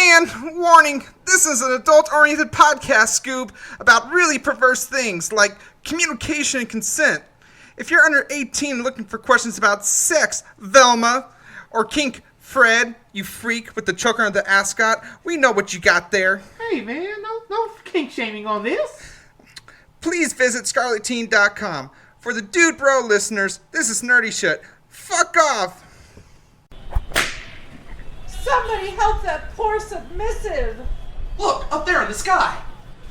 man, warning, this is an adult-oriented podcast, Scoob, about really perverse things like communication and consent. If you're under 18 looking for questions about sex, Velma, or kink, Fred, you freak with the choker on the ascot, we know what you got there. Hey man, no kink shaming on this. Please visit scarletteen.com. For the Dude Bro listeners, this is nerdy shit. Fuck off! Somebody help that poor submissive! Look, up there in the sky!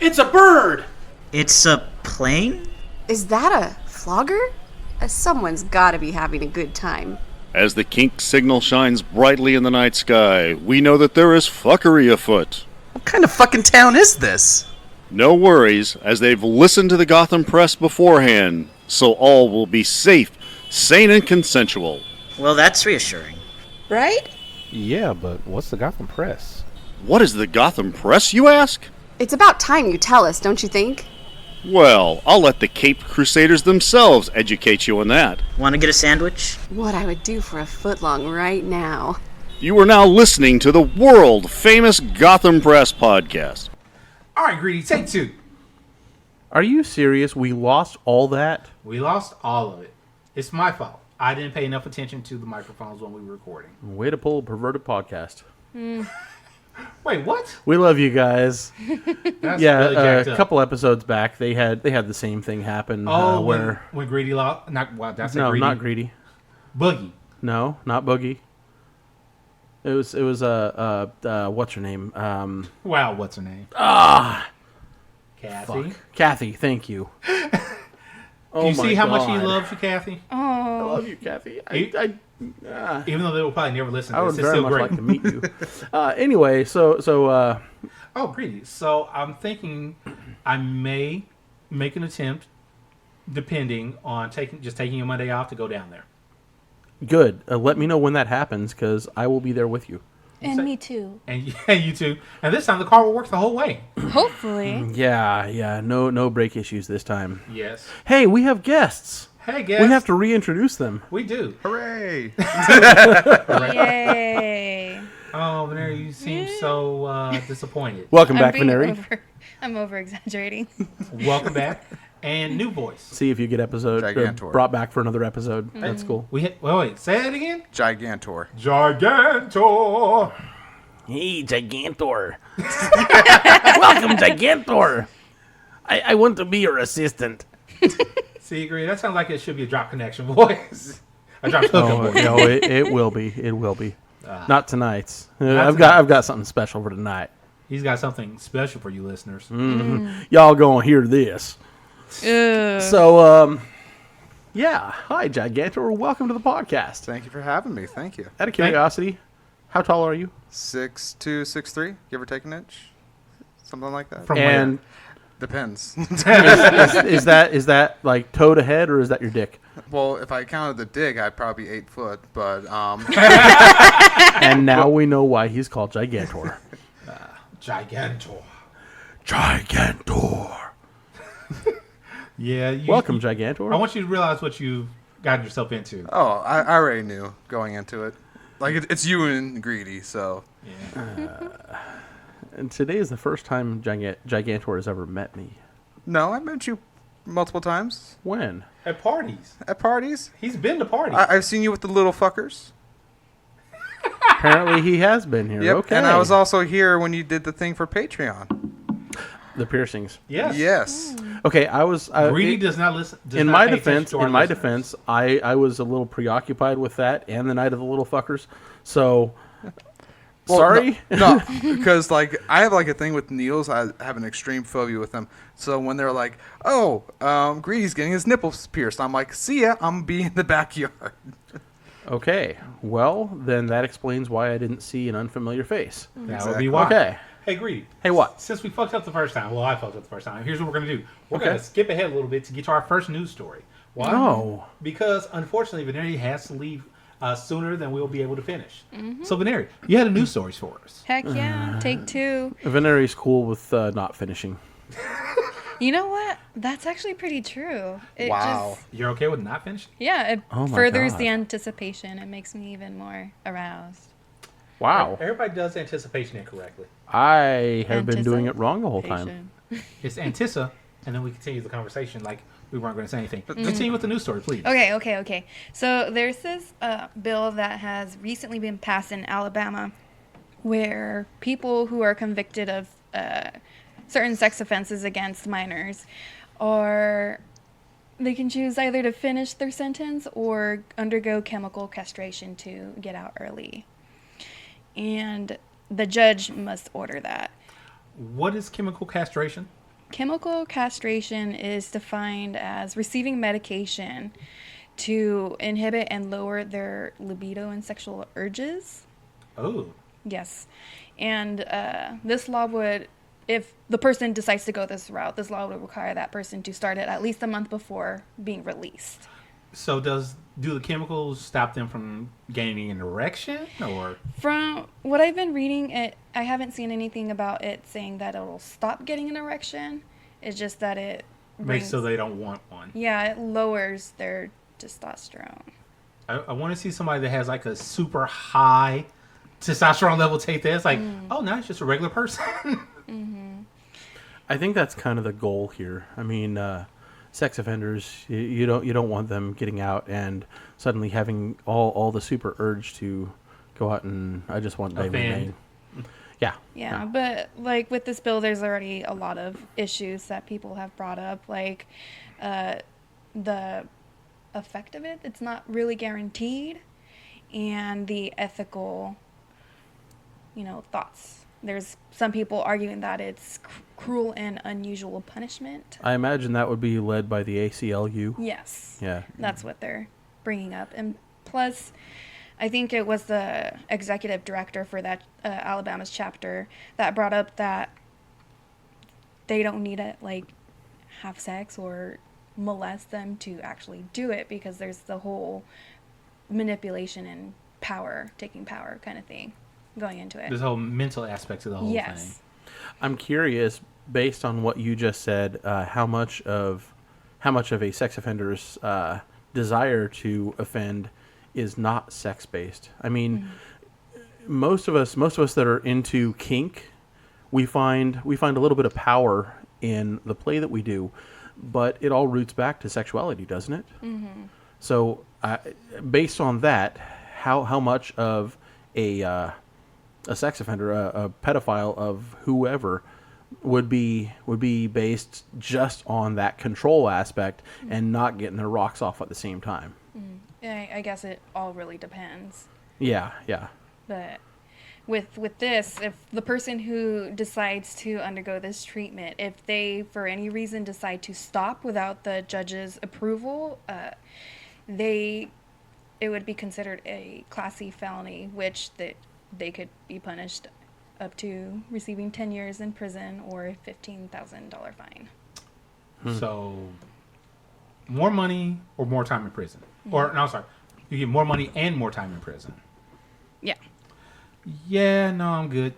It's a bird! It's a plane? Is that a flogger? Someone's gotta be having a good time. As the kink signal shines brightly in the night sky, we know that there is fuckery afoot. What kind of fucking town is this? No worries, as they've listened to the Gotham press beforehand, so all will be safe, sane, and consensual. Well, that's reassuring. Right? Yeah, but what's the Gotham Press? What is the Gotham press, you ask? It's about time you tell us, don't you think? Well, I'll let the Cape Crusaders themselves educate you on that. Want to get a sandwich? What I would do for a footlong right now. You are now listening to the world-famous Gotham Press podcast. All right, Greedy, take two. Are you serious? We lost all that? We lost all of it. It's my fault. I didn't pay enough attention to the microphones when we were recording. Way to pull a perverted podcast. Wait, what? We love you guys. That's Yeah, really jacked a up. couple episodes back, they had the same thing happen. Oh, where when Greedy lost? That's no, Greedy. not Greedy. Boogie. No, not Boogie. It was what's her name? Wow, what's her name? Kathy. Fuck. Kathy, thank you. Do you see how much he loves you, Kathy? I love you, Kathy. Even though they will probably never listen I to would this, it's very still much great. like to meet you. Anyway, so Oh, Greedy. So I'm thinking I may make an attempt, depending on taking a Monday off to go down there. good. Let me know when that happens, because I will be there with you. And me too. And you too. And this time the car will work the whole way. Hopefully. Yeah. No brake issues this time. Yes. Hey, we have guests. Hey, guys. We have to reintroduce them. We do. Hooray! Yay. Oh, Veneri, you seem so disappointed. Welcome back, Veneri. I'm over exaggerating. Welcome back. And new voice. See if you get Gigantor. brought back for another episode. That's cool. Wait, say that again? Gigantor. Gigantor. Hey, Gigantor. Welcome, Gigantor. I want to be your assistant. See, agree. That sounds like it should be a drop connection voice. A drop hookup voice. No, it will be. It will be. Not tonight. Not I've got something special for tonight. He's got something special for you listeners. Y'all gonna hear this. So, yeah. Hi, Gigantor. Welcome to the podcast. Thank you for having me. Thank you. Out of curiosity, how tall are you? 6'2", 6'3", give or take an inch, something like that. From And Depends. is that like toe to head, or is that your dick? Well, if I counted the dig, I'd probably be 8 foot. But And now we know why he's called Gigantor. Gigantor. Gigantor. Yeah. Welcome, Gigantor. I want you to realize what you've gotten yourself into. oh, I already knew going into it. Like it's you and Greedy, so And today is the first time Gigantor has ever met me. no, I met you multiple times When? At parties. at parties. He's been to parties. I've seen you with the little fuckers. Apparently he has been here. Yep. Okay. And I was also here when you did the thing for Patreon. The piercings. yes. Yes. Okay, I was... Greedy does not listen. in my defense, I was a little preoccupied with that and the night of the little fuckers. So, Well, sorry. No, because like I have like a thing with needles. I have an extreme phobia with them. So when they're like, "Oh, Greedy's getting his nipples pierced," I'm like, "See ya, I'm gonna be in the backyard." Okay, well, then that explains why I didn't see an unfamiliar face. That would be Exactly. why. Okay. Hey, Greedy. Hey, what? Since we fucked up the first time, well, I fucked up the first time. Here's what we're going to do. We're Okay. going to skip ahead a little bit to get to our first news story. Why? Oh. Because, unfortunately, Veneri has to leave sooner than we'll be able to finish. So, Veneri, you had a news story for us. Heck yeah. Take two. Veneri's cool with not finishing. You know what? That's actually pretty true. It Wow. just, You're okay with not finishing? yeah, it Oh my furthers God. the anticipation. It makes me even more aroused. Wow. Everybody does anticipation incorrectly. I have been doing it wrong the whole time. It's antissa, and then we continue the conversation like we weren't going to say anything. Continue with the news story, please. Okay. So there's this bill that has recently been passed in Alabama where people who are convicted of certain sex offenses against minors they can choose either to finish their sentence or undergo chemical castration to get out early. And the judge must order that. What is chemical castration? Chemical castration is defined as receiving medication to inhibit and lower their libido and sexual urges. Oh. Yes. And this law would, if the person decides to go this route, this law would require that person to start it at least a month before being released. So do the chemicals stop them from gaining an erection, or? From what I've been reading, I haven't seen anything about it saying that it'll stop getting an erection. It's just that it Makes so they don't want one. Yeah, it lowers their testosterone. I want to see somebody that has like a super high testosterone level take that. It's like, oh, now it's just a regular person. I think that's kind of the goal here. I mean, sex offenders, you don't want them getting out and suddenly having all the super urge to go out and I just want baby made. Yeah, but like with this bill, there's already a lot of issues that people have brought up, like the effect of it. It's not really guaranteed, and the ethical, thoughts. There's some people arguing that it's cruel and unusual punishment. I imagine that would be led by the ACLU. Yes. Yeah. That's what they're bringing up. And plus, I think it was the executive director for that Alabama's chapter that brought up that they don't need to, have sex or molest them to actually do it because there's the whole manipulation and taking power kind of thing going into it. There's whole mental aspects of the whole thing. I'm curious, based on what you just said, how much of a sex offender's desire to offend is not sex based. I mean, most of us that are into kink, we find a little bit of power in the play that we do, but it all roots back to sexuality, doesn't it? Mm-hmm. So, based on that, how much of a sex offender, a pedophile of whoever, would be based just on that control aspect and not getting their rocks off at the same time. Yeah, I guess it all really depends. Yeah. But with this, if the person who decides to undergo this treatment, if they for any reason decide to stop without the judge's approval, it would be considered a Class C felony, which they could be punished up to receiving 10 years in prison or a $15,000 fine. So, more money or more time in prison? Or, no, sorry. You get more money and more time in prison. Yeah. Yeah, no, I'm good.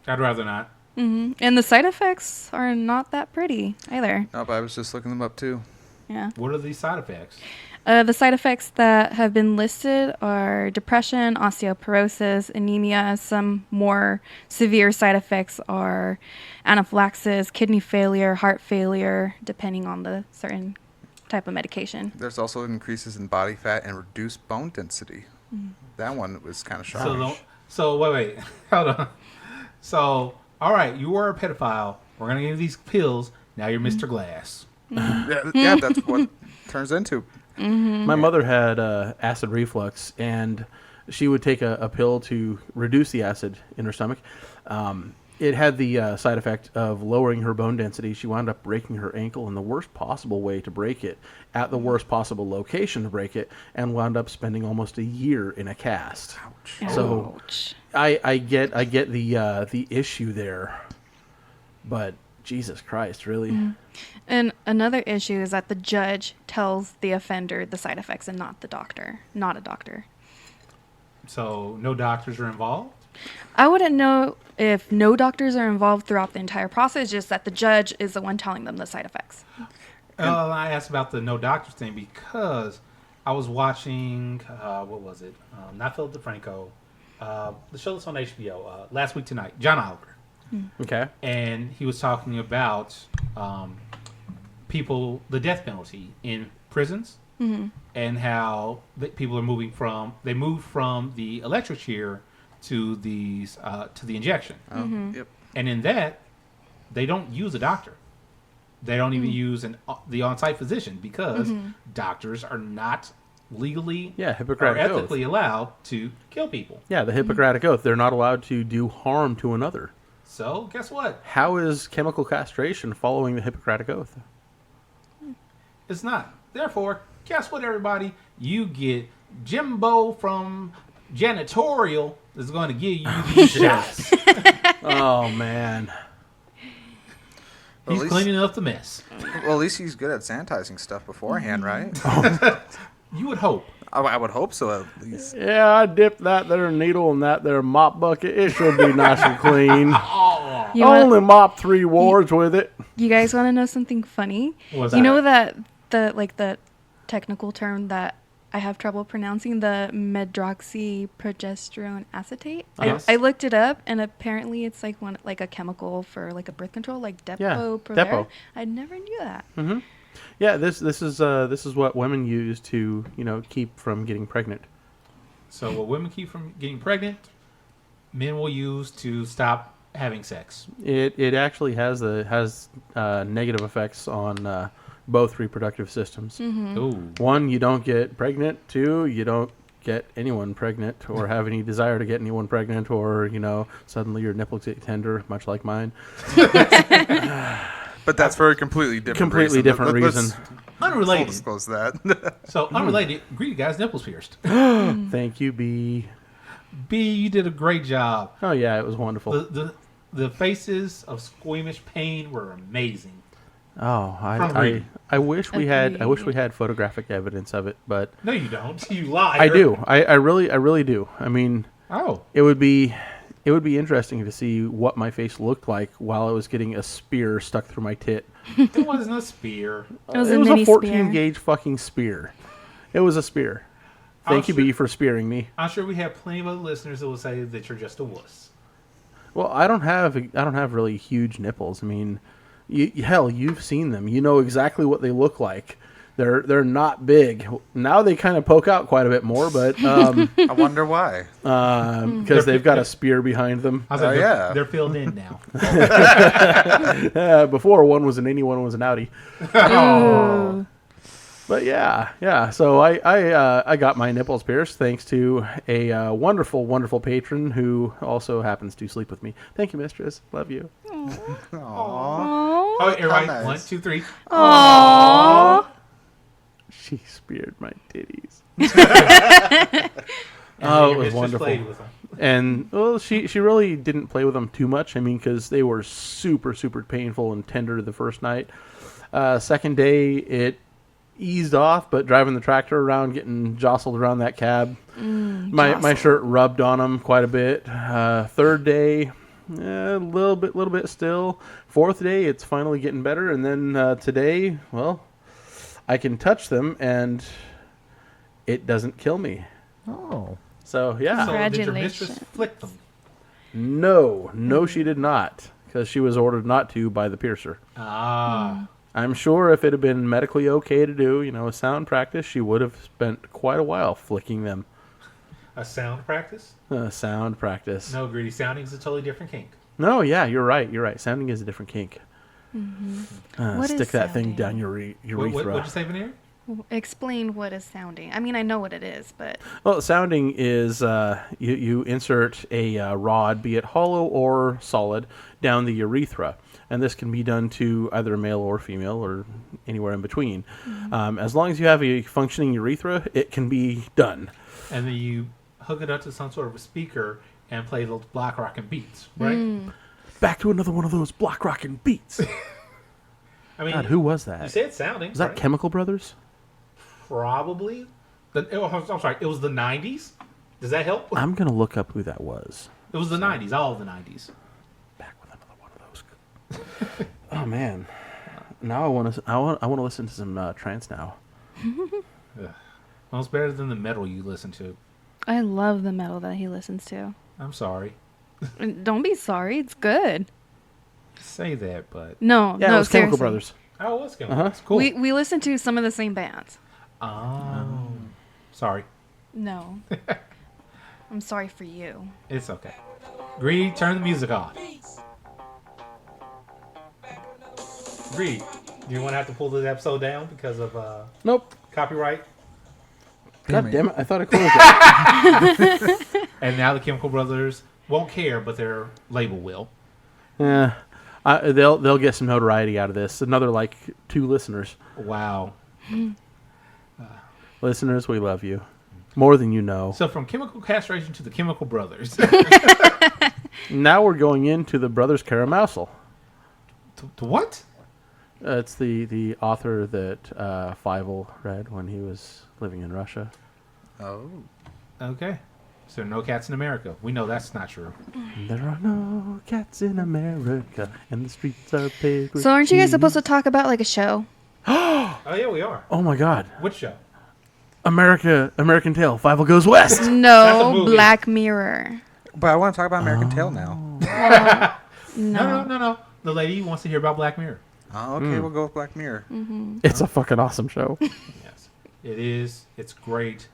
I'd rather not. Mm-hmm. And the side effects are not that pretty either. Nope, I was just looking them up too. Yeah. What are these side effects? The side effects that have been listed are depression, osteoporosis, anemia. Some more severe side effects are anaphylaxis, kidney failure, heart failure, depending on the certain type of medication. There's also increases in body fat and reduced bone density. That one was kind of shocking. So wait, hold on. So, all right, you were a pedophile. We're gonna give you these pills. Now you're Mr. Glass. Yeah, that's what it turns into. My mother had acid reflux, and she would take a pill to reduce the acid in her stomach. It had the side effect of lowering her bone density. She wound up breaking her ankle in the worst possible way to break it, at the worst possible location to break it, and wound up spending almost a year in a cast. Ouch. So I get the issue there, but Jesus Christ, really? And another issue is that the judge tells the offender the side effects and not the doctor, not a doctor. So no doctors are involved? I wouldn't know if no doctors are involved throughout the entire process, just that the judge is the one telling them the side effects. I asked about the no doctors thing because I was watching, what was it? Not Philip DeFranco. the show that's on HBO, Last Week Tonight, John Oliver. Okay. And he was talking about people, the death penalty in prisons, and how people are moved from the electric chair to the injection. Yep. And in that, they don't use a doctor. They don't even use the on-site physician because doctors are not legally or Hippocratic ethically Oath. allowed to kill people. Yeah, the Hippocratic Oath. They're not allowed to do harm to another. So guess what? How is chemical castration following the Hippocratic Oath? It's not. Therefore, guess what, everybody? You get Jimbo from Janitorial is going to give you these shots. Oh, man. He's cleaning up the mess. Well, at least he's good at sanitizing stuff beforehand, right? You would hope. I would hope so, at least. Yeah, I dipped that there needle in that there mop bucket. It should be nice and clean. You Only mop 3 wards with it. You guys want to know something funny? What's You that? know that the technical term that I have trouble pronouncing, the medroxyprogesterone acetate. Yes. I looked it up, and apparently it's like a chemical for like a birth control, like Depo-Provera. Depo. I never knew that. Yeah, this is what women use to keep from getting pregnant. So what women keep from getting pregnant, men will use to stop having sex. It actually has negative effects on both reproductive systems. Ooh. 1, you don't get pregnant. 2, you don't get anyone pregnant or have any desire to get anyone pregnant, or suddenly your nipples get tender, much like mine. But that's for a completely different reason. reason. Unrelated. Full disclose that. So unrelated. Greedy guy's nipples pierced. Thank you, B. B, you did a great job. Oh yeah, it was wonderful. The faces of squeamish pain were amazing. Oh, From I reading. wish we had photographic evidence of it, but No, you don't. You liar. I do. I really do. I mean, Oh. it would be interesting to see what my face looked like while I was getting a spear stuck through my tit. It wasn't a spear. It was It a was mini a 14 spear. gauge fucking spear. It was a spear. Thank you, sure- B, for spearing me. I'm sure we have plenty of other listeners that will say that you're just a wuss. Well, I don't have really huge nipples. I mean, hell, you've seen them. You know exactly what they look like. They're not big. Now they kind of poke out quite a bit more, but I wonder why. because they've got a spear behind them. I was like, Oh, yeah. they're filled in now. Before, one was an innie, one was an outie. Ooh. But yeah. So I got my nipples pierced thanks to a wonderful, wonderful patron who also happens to sleep with me. Thank you, mistress. Love you. Aww. Oh, everybody, nice. 1, 2, 3. Aww. She speared my titties. And Oh, your it was mistress wonderful. played with them. And well, she really didn't play with them too much. I mean, because they were super, super painful and tender the first night. Second day, it eased off, but driving the tractor around, getting jostled around that cab, my shirt rubbed on them quite a bit. Third day, a little bit still. Fourth day, it's finally getting better, and then today, well, I can touch them and it doesn't kill me. Oh. So yeah. So did your mistress Congratulations. flick them? No, she did not, because she was ordered not to by the piercer. Ah. I'm sure if it had been medically okay to do, a sound practice, she would have spent quite a while flicking them. A sound practice? Sound practice. No, Greedy. Sounding is a totally different kink. No, yeah, you're right. Sounding is a different kink. What is Stick that thing sounding? down your urethra. What'd you say, Veneri? Explain what is sounding. I mean, I know what it is, but Well, sounding is you insert a rod, be it hollow or solid, down the urethra. And this can be done to either a male or female or anywhere in between. As long as you have a functioning urethra, it can be done. And then you hook it up to some sort of a speaker and play those block rockin' beats, right? Back to another one of those block rockin' beats. I mean, God, who was you that? said sounding. Was that right? Chemical Brothers? Probably. I'm sorry. It was the 90s. Does that help? I'm going to look up who that was. It was the 90s. All of the 90s. Back with another one of those. Oh, man. Now I want to listen to some trance now. Well, it's better than the metal you listen to. I love the metal that he listens to. I'm sorry. Don't be sorry. It's good. Say that, but No, Yeah, no, it was Chemical seriously. Brothers. oh, what's going on? It's cool. We listen to some of the same bands. Oh, sorry. No. I'm sorry for you. It's okay. Greedy, turn the music off. Greedy, do you want to have to pull this episode down because of Nope. copyright? God damn it! I thought I closed it. And now the Chemical Brothers won't care, but their label will. Yeah, they'll get some notoriety out of this. Another like 2 listeners. Wow. Listeners, we love you more than you know. So from chemical castration to the Chemical Brothers. Now we're going into the Brothers Karamazov. to what? It's the author that Fievel read when he was living in Russia. Oh. Okay. So no cats in America. We know that's not true. There are no cats in America, and the streets are paved with So aren't you guys cheese. supposed to talk about like a show? Oh yeah, we are. Oh my God! Which show? American Tail. Fievel goes west. That's a No, movie. Black Mirror. But I want to talk about American Tail now. No. The lady wants to hear about Black Mirror. Oh, okay, we'll go with Black Mirror. It's a fucking awesome show. Yes, it is. It's great.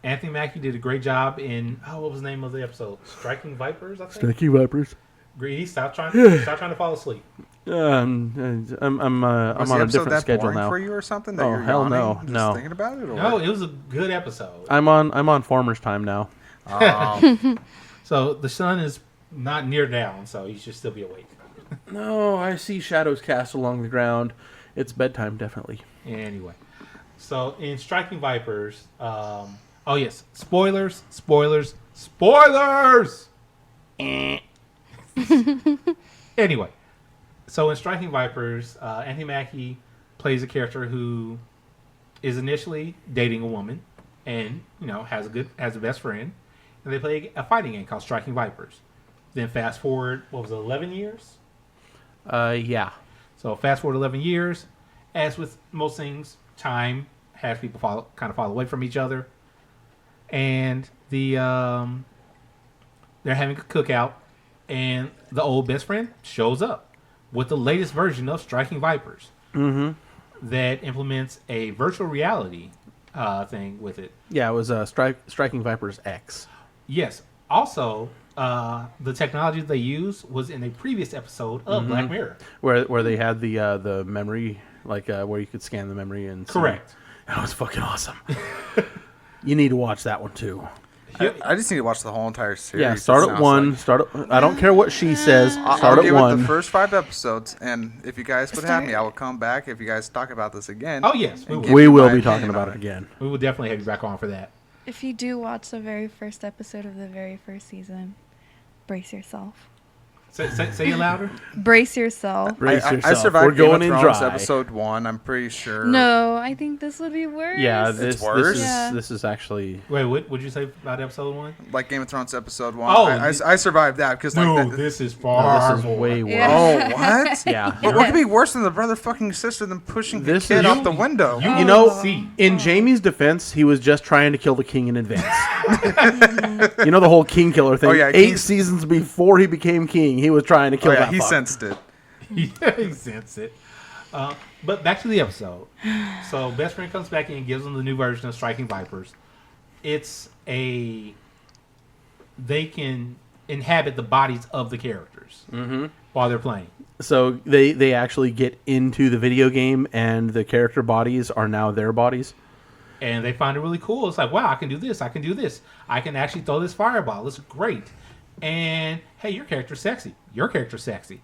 Anthony Mackie did a great job in what was the name of the episode? Striking Vipers, I think. Striking Vipers. Greedy, stop trying to fall asleep. I'm Was on the a episode different that schedule boring now. for you or something? That Oh, you're hell yawning no, just no. thinking about it? Or No, what? it was a good episode. I'm on Farmer's time now. So the sun is not near down, so you should still be awake. No, I see shadows cast along the ground. It's bedtime, definitely. Anyway, so in Striking Vipers, oh yes, spoilers. Anyway, so in Striking Vipers, Anthony Mackie plays a character who is initially dating a woman, and has a best friend, and they play a fighting game called Striking Vipers. Then fast forward, 11 years? Yeah. So fast forward 11 years. As with most things, time has people fall away from each other, and they're having a cookout, and the old best friend shows up with the latest version of Striking Vipers that implements a virtual reality thing with it. Yeah, it was Striking Vipers X. Yes. Also, the technology they used was in a previous episode of Black Mirror. Where they had the memory, like where you could scan the memory and see. Correct. That was fucking awesome. You need to watch that one too. I just need to watch the whole entire series. Yeah, it start at sounds 1. like. Start at, I don't care what she says. I'll Start at give 1. it the first 5 episodes, and if you guys would have me, I will come back if you guys talk about this again. Oh, yes, we and will. give We you will my be talking opinion about on it again. We will definitely have you back on for that. If you do watch the very first episode of the very first season, brace yourself. Say it louder. Brace yourself. Brace I yourself. survived We're going Game in of Thrones dry. episode 1. I'm pretty sure. No, I think this would be worse. Yeah, this worse? Yeah. this is actually. Wait, what would you say about episode 1? Like Game of Thrones episode 1. Oh, I survived that because this is No, far this is more. way worse. Yeah. Oh, what? Yeah. But what could be worse than the brother fucking sister than pushing the This kid is- off the window? You know, see. in Jamie's defense, he was just trying to kill the king in advance. You know the whole king killer thing? Oh, yeah, 8 King's- seasons before he became king, he was trying to kill Oh, yeah, that he fuck. sensed it. He sensed it. But back to the episode. So best friend comes back in and gives them the new version of Striking Vipers. They can inhabit the bodies of the characters while they're playing. So they actually get into the video game, and the character bodies are now their bodies. And they find it really cool. It's like, wow, I can do this. I can do this. I can actually throw this fireball. It's great. And, hey, your character's sexy. Your character's sexy.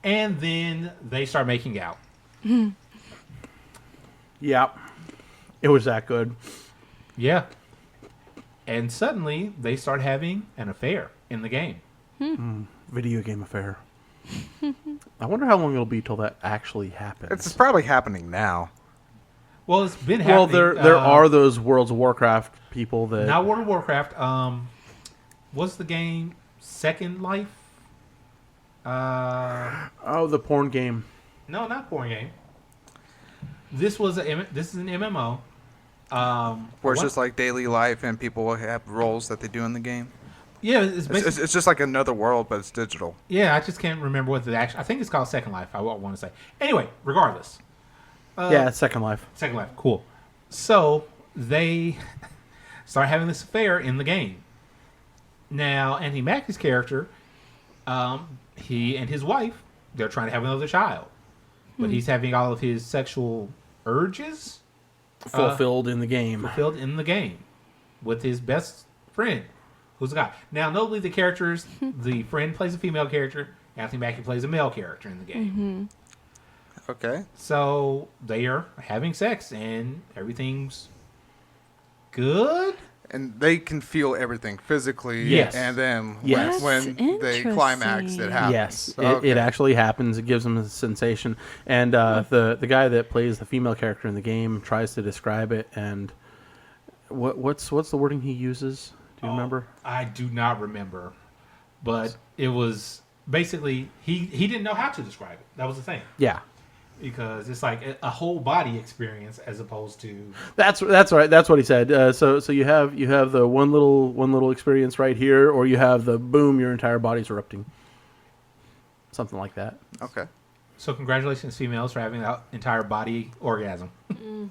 And then they start making out. Yeah, it was that good. Yeah. And suddenly, they start having an affair in the game. Video game affair. I wonder how long it'll be till that actually happens. It's probably happening now. Well, it's been happening. Well, there are those Worlds of Warcraft people that. Not World of Warcraft. What's the game? Second Life? Oh, the porn game. No, not porn game. This is an MMO, Where it's just like daily life and people will have roles that they do in the game. Yeah, it's basically, It's just like another world, but it's digital. yeah. I just can't remember what the actual. I think it's called Second Life. I want to say. Anyway, regardless. Yeah, Second Life. Second Life, cool. So they start having this affair in the game. Now, Anthony Mackie's character, he and his wife, they're trying to have another child, but he's having all of his sexual urges Fulfilled in the game. fulfilled in the game with his best friend, who's a guy. Now, notably, the characters, the friend plays a female character, Anthony Mackie plays a male character in the game. Okay. So they are having sex, and everything's good. And they can feel everything physically. Yes. And then Yes. when they climax, it happens. Yes, Okay. it actually happens. It gives them a sensation. And the guy that plays the female character in the game tries to describe it. And what's the wording he uses? Do you remember? I do not remember, but it was basically he didn't know how to describe it. That was the thing, Yeah. because it's like a whole body experience as opposed to That's right. That's what he said. So you have the one little experience right here, or you have the boom, your entire body's erupting. Something like that. Okay. So congratulations, females, for having that entire body orgasm.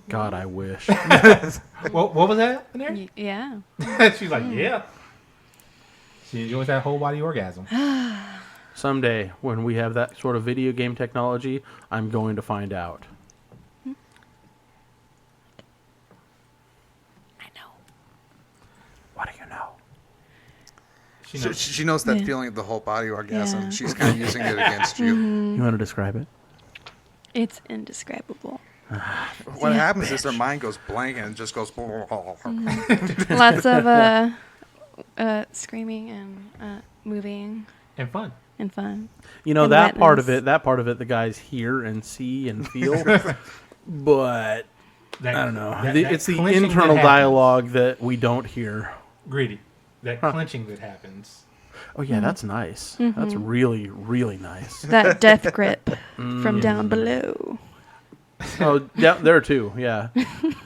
God, I wish. What was that, Veneri? Yeah. She's like, yeah. She enjoys that whole body orgasm. Someday, when we have that sort of video game technology, I'm going to find out. I know. What do you know? She knows. She knows that Yeah. feeling of the whole body orgasm. Yeah. She's kind of using it against you. You want to describe it? It's indescribable. What happens is their mind goes blank and it just goes. Lots of screaming and moving And fun. and fun. You know, And that part of wetness. it, the guys hear and see and feel. But That, I don't know. that It's the clenching that internal happens. dialogue that we don't hear. Greedy. That clenching that happens. Oh yeah, that's nice. That's really, really nice. That death grip from down below. Oh, down there too. Yeah.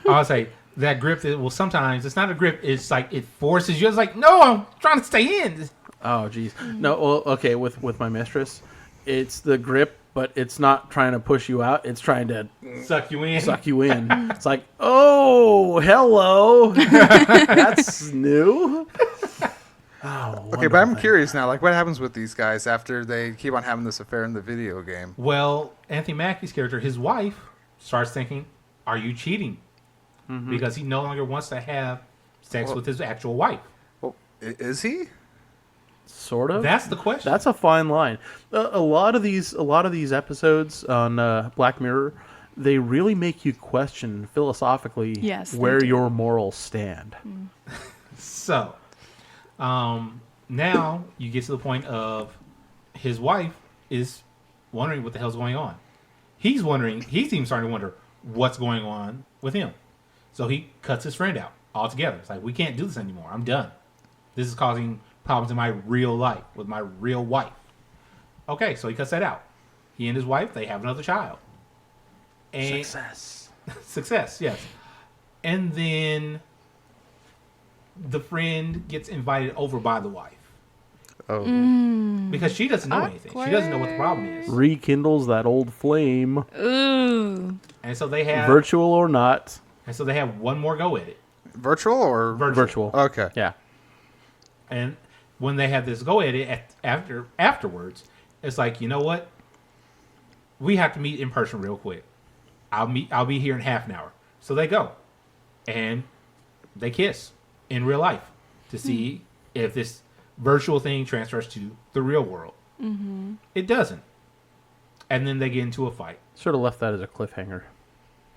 I'll say that grip. Sometimes it's not a grip. It's like it forces you. It's like, no, I'm trying to stay in. Oh geez. No. Well, okay. With my mistress, it's the grip, but it's not trying to push you out. It's trying to Suck you in. suck you in. It's like, oh, hello. That's new. Oh, Okay, but I'm curious now. Like, what happens with these guys after they keep on having this affair in the video game? Well, Anthony Mackie's character, his wife, starts thinking, "Are you cheating?" Because he no longer wants to have sex with his actual wife. Well, is he? Sort of. That's the question. That's a fine line. A lot of these episodes on Black Mirror, they really make you question philosophically Yes, they where do. your morals stand. So, now you get to the point of his wife is wondering what the hell's going on. He's wondering. He's even starting to wonder what's going on with him. So he cuts his friend out altogether. It's like, we can't do this anymore. I'm done. This is causing problems in my real life with my real wife. Okay, so he cuts that out. He and his wife, they have another child. And Success, yes. And then the friend gets invited over by the wife. Oh. Because she doesn't know anything. She doesn't know what the problem is. Rekindles that old flame, Ooh. And so they have virtual or not. and so they have one more go at it. Virtual or Virtual. Okay. Yeah. And when they have this go at it afterwards, it's like, you know what? We have to meet in person real quick. I'll be here in half an hour. So they go. And they kiss in real life to see if this virtual thing transfers to the real world. Mm-hmm. It doesn't. And then they get into a fight. Should have left that as a cliffhanger.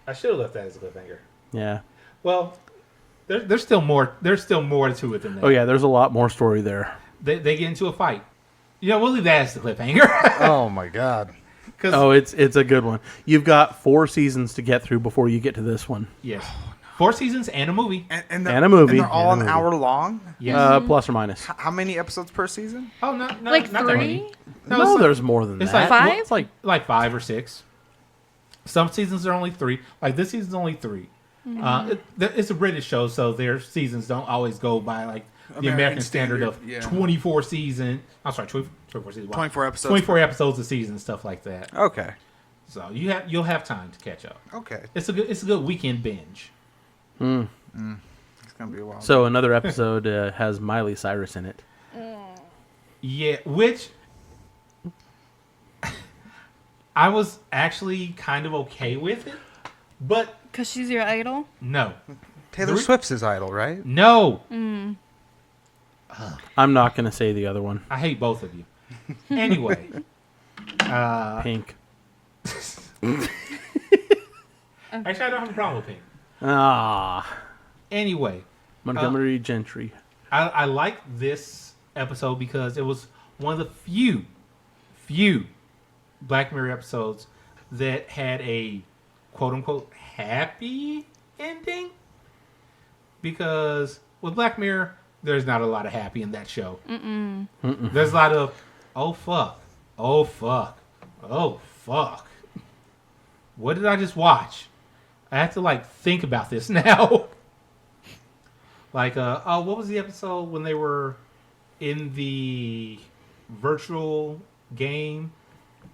I should have left that as a cliffhanger. Yeah. Well, there's still more. There's still more to it than that. Oh yeah, there's a lot more story there. They get into a fight. You know, we'll leave that as the cliffhanger. Oh my God. Oh, it's a good one. You've got 4 seasons to get through before you get to this one. Yes. 4 seasons and a movie. And And a movie. And they're all And a an movie. hour long. Yes. Plus or minus. How many episodes per season? Oh, not Like not that many. 3? No, it's there's more than it's that. like- Five? It's like like 5 or 6. Some seasons are only 3. Like this season's only 3. It's a British show, so their seasons don't always go by like the American standard of 24 season. I'm sorry, 24 seasons. 24 episodes. 24 episodes a season, stuff like that. Okay. So you'll have time to catch up. Okay. It's a good weekend binge. It's gonna be a while. So another episode has Miley Cyrus in it. Yeah, which I was actually kind of okay with it, but Because she's your idol? no. Taylor Swift's his idol, right? No. I'm not going to say the other one. I hate both of you. Anyway. Pink. Actually, I don't have a problem with Pink. Ah. Anyway. Montgomery Gentry. I like this episode because it was one of the few Black Mirror episodes that had a quote-unquote happy ending. Because with Black Mirror, there's not a lot of happy in that show. There's a lot of, oh, fuck. Oh, fuck. Oh, fuck. What did I just watch? I have to, like, think about this now. Like, what was the episode when they were in the virtual game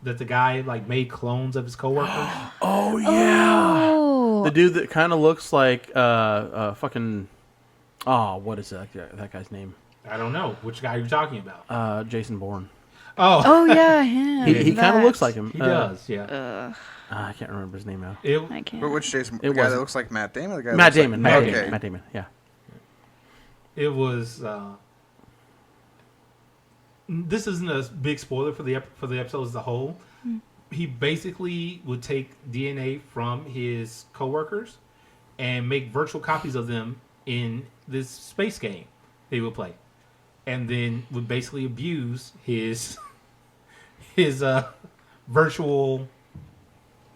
that the guy, like, made clones of his coworkers? Oh, yeah. Oh. The dude that kind of looks like fucking... Oh, what is that guy's name? I don't know. Which guy are you talking about? Jason Bourne. Oh. Oh, yeah, him. He kind of looks like him. He does, yeah. I can't remember his name now. I can't. But which Jason? It The guy wasn't. that looks like Matt Damon? Or the guy that Matt looks like- Damon. Okay. Matt Damon, yeah. It was. This isn't a big spoiler for the episode as a whole. He basically would take DNA from his coworkers and make virtual copies of them in this space game they would play, and then would basically abuse his virtual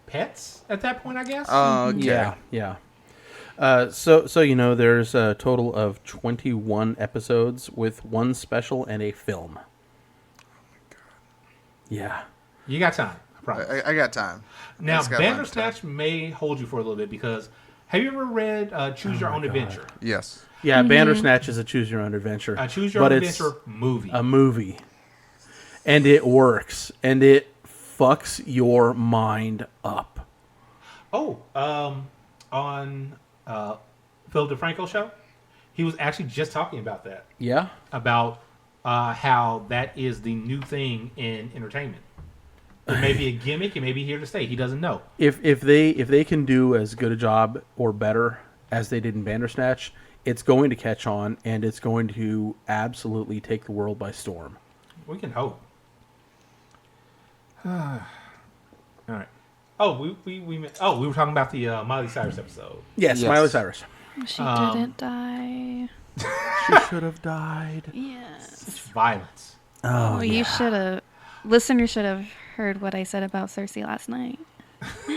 pets at that point, I guess. Okay. Yeah. So you know, there's a total of 21 episodes with one special and a film. Yeah. You got time, I promise. I got time. Now, just gotta find the Bandersnatch may hold you for a little bit because have you ever read Choose Your Own Adventure? Yes. Yeah, Bandersnatch is a choose your own adventure. A Choose Your but Own it's Adventure movie. a movie. And it works. And it fucks your mind up. Oh, on Phil DeFranco show, he was actually just talking about that. Yeah? About how that is the new thing in entertainment. It may be a gimmick. It may be here to stay. He doesn't know. If they can do as good a job or better as they did in Bandersnatch, it's going to catch on, and it's going to absolutely take the world by storm. We can hope. All right. Oh, we were talking about the Miley Cyrus episode. Yes, Miley Cyrus. She didn't die. She should have died. Yes. It's violence. Oh, Well, you should have... Listeners should have heard what I said about Cersei last night.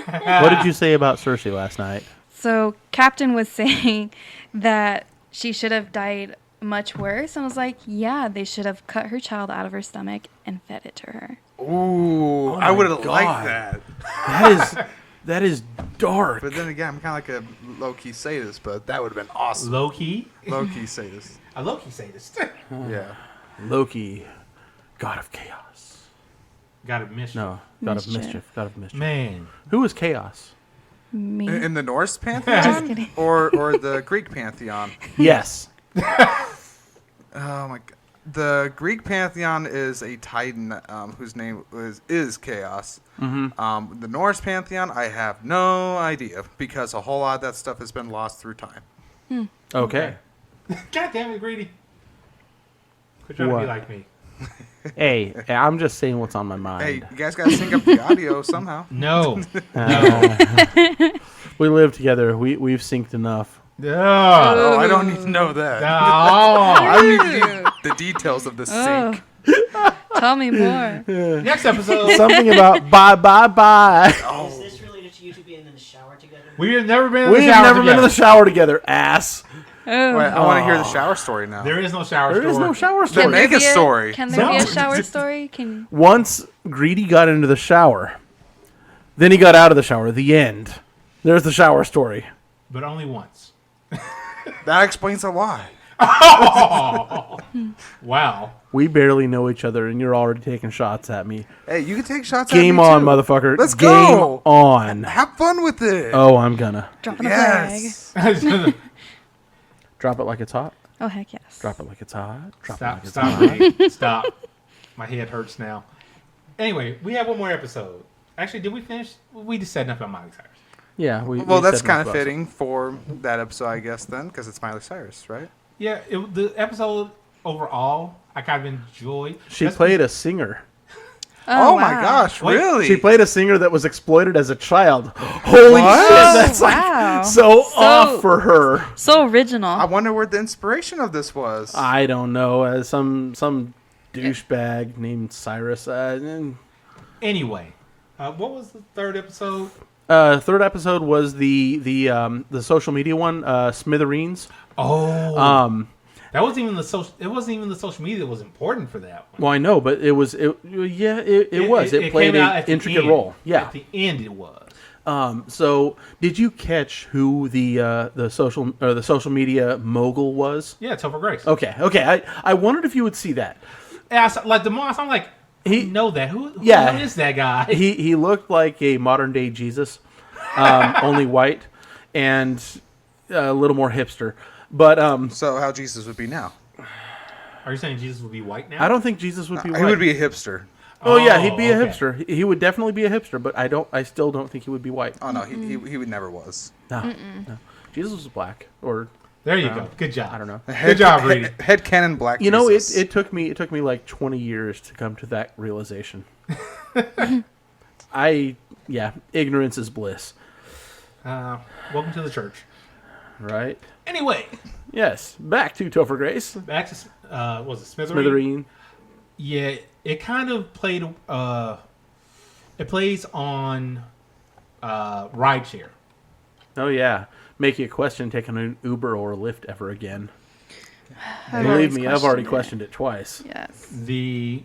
What did you say about Cersei last night? So, Captain was saying that she should have died much worse. And I was like, yeah, they should have cut her child out of her stomach and fed it to her. Ooh, I would have liked that. That is dark. But then again, I'm kind of like a low-key sadist, but that would have been awesome. Low key? Low-key sadist. A low key sadist. Yeah. Loki, god of chaos. God of mischief. No, god of Mischief. mischief. God of mischief. Man. Who is chaos? Me. In the Norse Just pantheon, kidding. or the Greek pantheon. Yes. Oh my god. The Greek pantheon is a titan whose name is Chaos. Mm-hmm. The Norse pantheon, I have no idea because a whole lot of that stuff has been lost through time. Okay. God damn it, Greedy. Quit trying to What? be like me. Hey, I'm just saying what's on my mind. Hey, you guys gotta sync up the audio somehow. No. We live together. We've synced enough. Oh, I don't need to know that. No. I need to know the details of the sync. Tell me more. Next episode. Something about bye. Is this related to you two being in the shower together? We have never been in the We've shower never been in together. the shower together, ass. Oh. Wait, I want to hear the shower story now. There is no shower There is story. no shower Then story. make a story. Can there be No. a shower story? Can Once Greedy got into the shower, then he got out of the shower. The end. There's the shower story. but only once. That explains a lot. Oh! Wow. We barely know each other, and you're already taking shots at me. Hey, you can take shots Game at me on, too. motherfucker. Let's Game go. on. Have fun with it. Oh, I'm gonna. Dropping a Yes. flag. Drop it like it's hot. Oh, heck yes. Drop it like it's hot. Drop it Stop, like it's stop, hot. Ray. Stop. My head hurts now. Anyway, we have one more episode. Actually, did we finish? We just said enough about Miley Cyrus. Yeah. Well, we that's said kind of enough about fitting for that episode, I guess, then, because it's Miley Cyrus, right? Yeah, the episode overall, I kind of enjoyed. She played a singer. Oh my wow. gosh, Wait, really? She played a singer that was exploited as a child. Holy What? shit! That's wow. so off for her. So original. I wonder where the inspiration of this was. I don't know. Some douchebag named Cyrus. Anyway, what was the third episode? Third episode was the social media one. Smithereens. Oh, that wasn't even the social. It wasn't even the social media that was important for that one. Well, I know, but it was. It was. It played came out an at the intricate end. role. Yeah. At the end, it was. So, did you catch who the social media mogul was? Yeah, Topher Grace. Okay. I wondered if you would see that. And I saw, like the Moss, I'm like, He- I know that. Who Yeah. is that guy? He looked like a modern day Jesus, only white and a little more hipster. But So how Jesus would be now? Are you saying Jesus would be white now? I don't think Jesus would be white. He would be a hipster. Oh yeah, he'd be a okay. hipster. He would definitely be a hipster, but I still don't think he would be white. Oh no, he would never was. No. Jesus was black, or There you go. Good job. I don't know. Good job, Reedy. Head canon black. You know, Jesus. it took me like 20 years to come to that realization. Ignorance is bliss, Welcome to the church. right? Anyway, Yes. Back to Topher Grace. back to was it Smithereen? Smithereen. Yeah, it kind of played. It plays on rideshare. Oh yeah, make you question taking an Uber or a Lyft ever again. I've Believe always me, I've already questioned questioned it twice. it. Yes. The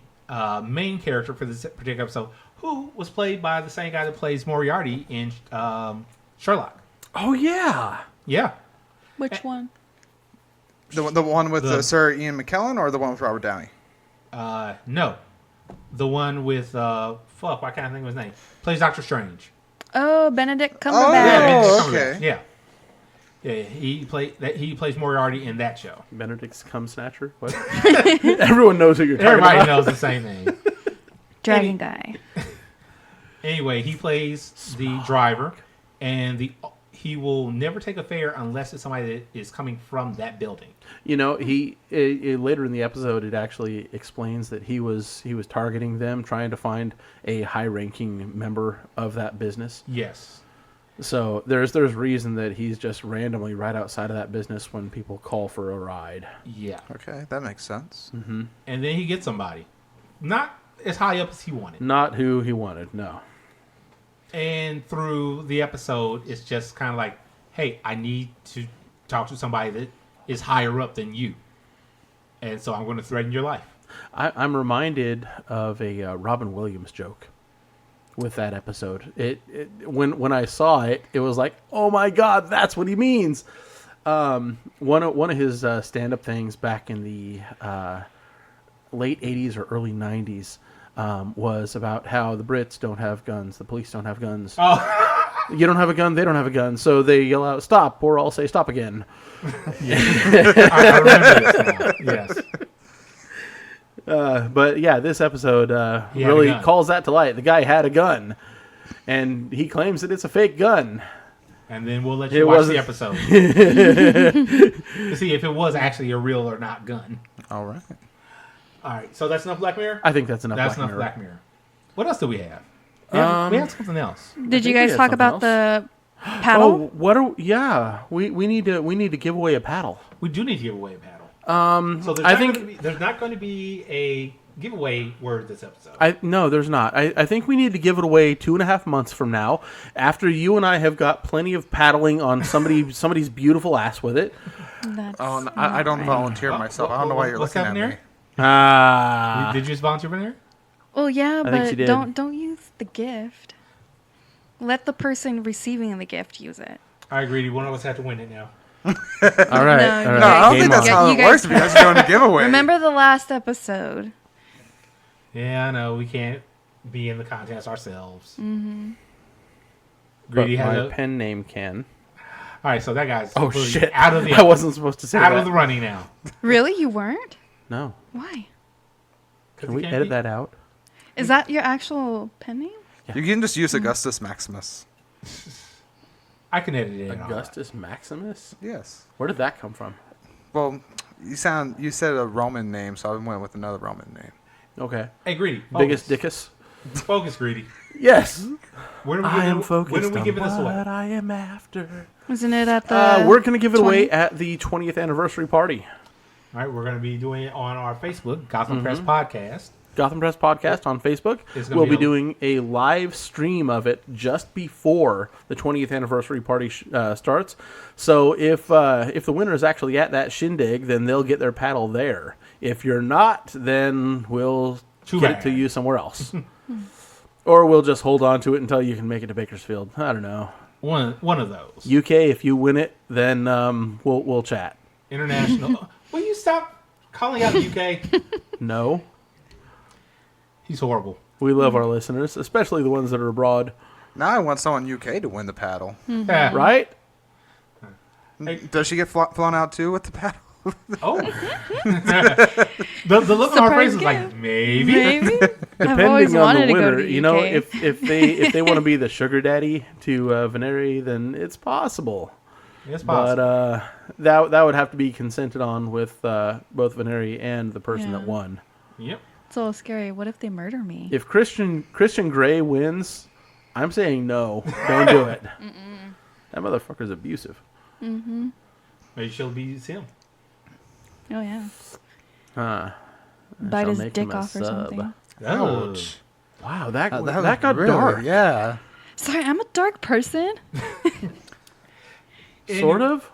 main character for this particular episode, who was played by the same guy that plays Moriarty in Sherlock. Oh yeah. Yeah. Which one? the one with the- Sir Ian McKellen or the one with Robert Downey? No. The one with, I can't think of his name. Plays Doctor Strange. Oh, Benedict Oh, Cumberbatch. Benedict okay. Cumberbatch. Yeah. Yeah, he plays Moriarty in that show. Benedict's cum snatcher. What? Everyone knows who you're talking Everybody about. knows the same name. Dragon guy. Anyway, he plays the driver, and he will never take a fare unless it's somebody that is coming from that building. You know, later in the episode, it actually explains that he was targeting them, trying to find a high-ranking member of that business. Yes. So there's reason that he's just randomly right outside of that business when people call for a ride. Yeah. Okay, that makes sense. And then he gets somebody. Not as high up as he wanted. Not who he wanted, no. And through the episode, it's just kind of like, hey, I need to talk to somebody that is higher up than you. And so I'm going to threaten your life. I'm reminded of a Robin Williams joke with that episode. When I saw it, it was like, oh my God, that's what he means. One of his stand-up things back in the late 80s or early 90s was about how the Brits don't have guns, the police don't have guns. Oh, You don't have a gun, they don't have a gun, so they yell out, stop, or I'll say stop again. I remember this now. Yes. But yeah, this episode He had a really gun. calls that to light. The guy had a gun, and he claims that it's a fake gun. And then we'll let It you watch wasn't- the episode to see if it was actually a real or not gun. All right. All right, so that's enough Black Mirror? I think that's enough. That's Black enough Mirror. Black Mirror. What else do we have? We have something else. Did you think we guys had talk something about else. the paddle? Oh, what? We need to give away a paddle. We do need to give away a paddle. So there's not going to be a giveaway word this episode. No, there's not. I think we need to give it away 2.5 months from now, after you and I have got plenty of paddling on somebody's beautiful ass with it. That's Oh, no, I don't not right. volunteer myself. I don't know why you're What's looking at happening Ah, Did you just volunteer for there? Well, yeah, think she but did. don't use the gift. Let the person receiving the gift use it. I agree. One of us had to win it now. All right. No, all you right. No, I don't guys- think that's you how it guys- works. If you guys are doing a giveaway. Remember the last episode? Yeah, I know. We can't be in the contest ourselves. Mm-hmm. But Greedy had my a... pen name can. All right, so that guy's Oh completely shit! out of the I wasn't supposed to say out that. of the running now. Really? You weren't? No. Why? Can we edit that out? Is that your actual pen name? You can just use Augustus Maximus. I can edit it. Augustus Maximus? Yes. Where did that come from? Well, you said a Roman name, so I went with another Roman name. Okay. Hey, Greedy. Biggest Focus. dickus? Focus, Greedy. Yes. When are we I giving, am focused when are we on giving this away? what I am after. Wasn't it at the? We're going to give it away 20? at the 20th anniversary party. All right, we're going to be doing it on our Facebook, Gotham Press Podcast. Gotham Press Podcast on Facebook. It's gonna We'll be be doing a live stream of it just before the 20th anniversary party starts. So if the winner is actually at that shindig, then they'll get their paddle there. If you're not, then we'll Too get bad. it to you somewhere else. Or we'll just hold on to it until you can make it to Bakersfield. I don't know. One of those. UK, if you win it, then we'll chat. International. Will you stop calling out the UK? No. He's horrible. We love our listeners, especially the ones that are abroad. Now I want someone UK to win the paddle. Yeah. Right? Does she get flown out too with the paddle? Oh. the look on her face Surprise is like, gift. maybe. Maybe. I've always Depending on wanted the to go winner, to the you know, UK. if they want to be the sugar daddy to Veneri, then it's possible. It's possible. But that would have to be consented on with both Veneri and the person that Yeah. won. Yep. It's a little scary. What if they murder me? If Christian Grey wins, I'm saying no. Don't do it. That motherfucker's abusive. Maybe she'll be him. Oh yeah. I Bite shall his make dick him a off or sub. something. Ouch. Wow, that was got really- dark. Yeah. Sorry, I'm a dark person. Sort of.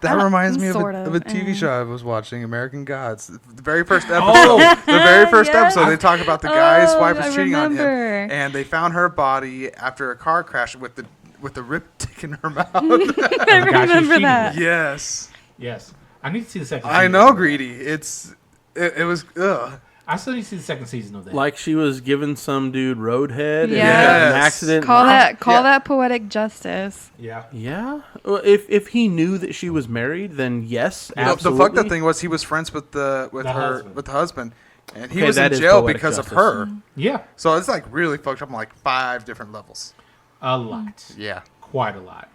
That reminds me of sort a, of, of a TV show I was watching, American Gods. The very first episode. Oh. The very first Yes. episode, they talk about the guy's Oh, wife I was cheating on him, remember. and they found her body after a car crash with the ripped dick in her mouth. I God, she's remember cheating. that. Yes, Yes. I need to see the second I season. know, Greedy. It was ugh. I still need to see the second season of that. Like she was giving some dude roadhead and Yes. had an Yes. accident. Call Yeah. that poetic justice. yeah. Yeah. Well, if he knew that she was married, then yes, The absolutely. fucked up thing was he was friends with The the husband, and he Okay, was that in is jail poetic because justice. of her. Yeah. So it's like really fucked up on like 5 different levels. A lot. Yeah, Quite a lot.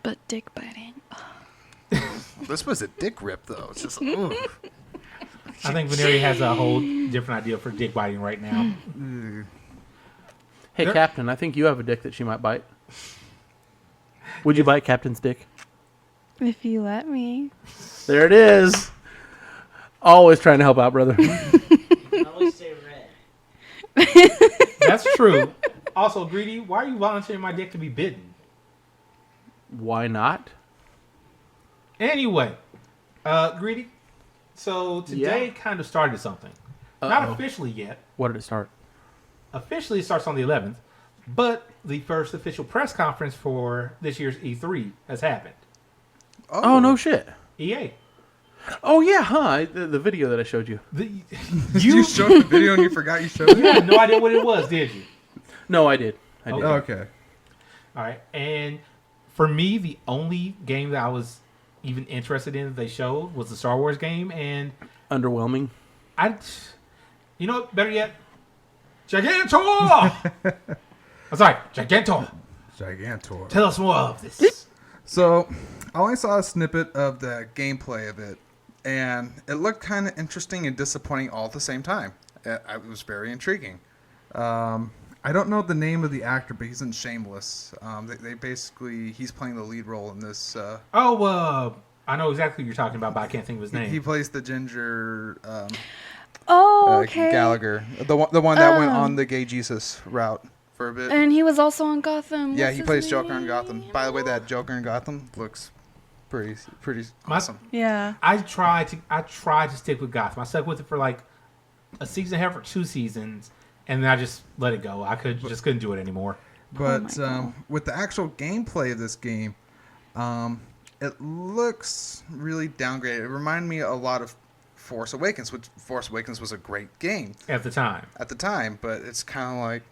But dick biting. this was a dick rip though. It's just ooh. I think Veneri has a whole different idea for dick biting right now. Hey, There- Captain, I think you have a dick that she might bite. Would you bite Captain's dick? If you let me. There it is. Always trying to help out, brother. I always stay red. That's true. Also, Greedy, why are you volunteering my dick to be bitten? Why not? Anyway, Greedy, so today Yeah. kind of started something. Not Uh-oh. officially yet. What did it start? Officially, it starts on the 11th, but the first official press conference for this year's E3 has happened. Oh, no shit. EA. Oh, yeah, huh? The video that I showed you. You showed the video and you forgot you showed You it. had no idea what it was, did you? No, I did. I did. Okay. All right. And for me, the only game that I was even interested in that they showed was the Star Wars game. And Underwhelming. you know what? Better yet, Gigantor! I'm sorry, Gigantor. Gigantor. Tell us more of this. So, I only saw a snippet of the gameplay of it, and it looked kind of interesting and disappointing all at the same time. It was very intriguing. I don't know the name of the actor, but he's in Shameless. They basically, he's playing the lead role in this. I know exactly what you're talking about, but I can't think of his name. He plays the ginger Oh, okay. Gallagher, the one that went on the gay Jesus route for a bit. And he was also on Gotham. Yeah, What's he his plays Joker in name? Gotham. By the way, that Joker in Gotham looks pretty awesome. Yeah. I tried to stick with Gotham. I stuck with it for like a season and a half or 2 seasons, and then I just let it go. I just couldn't do it anymore. But God. with the actual gameplay of this game, It looks really downgraded. It reminded me a lot of Force Awakens, which Force Awakens was a great game At the time. but it's kind of like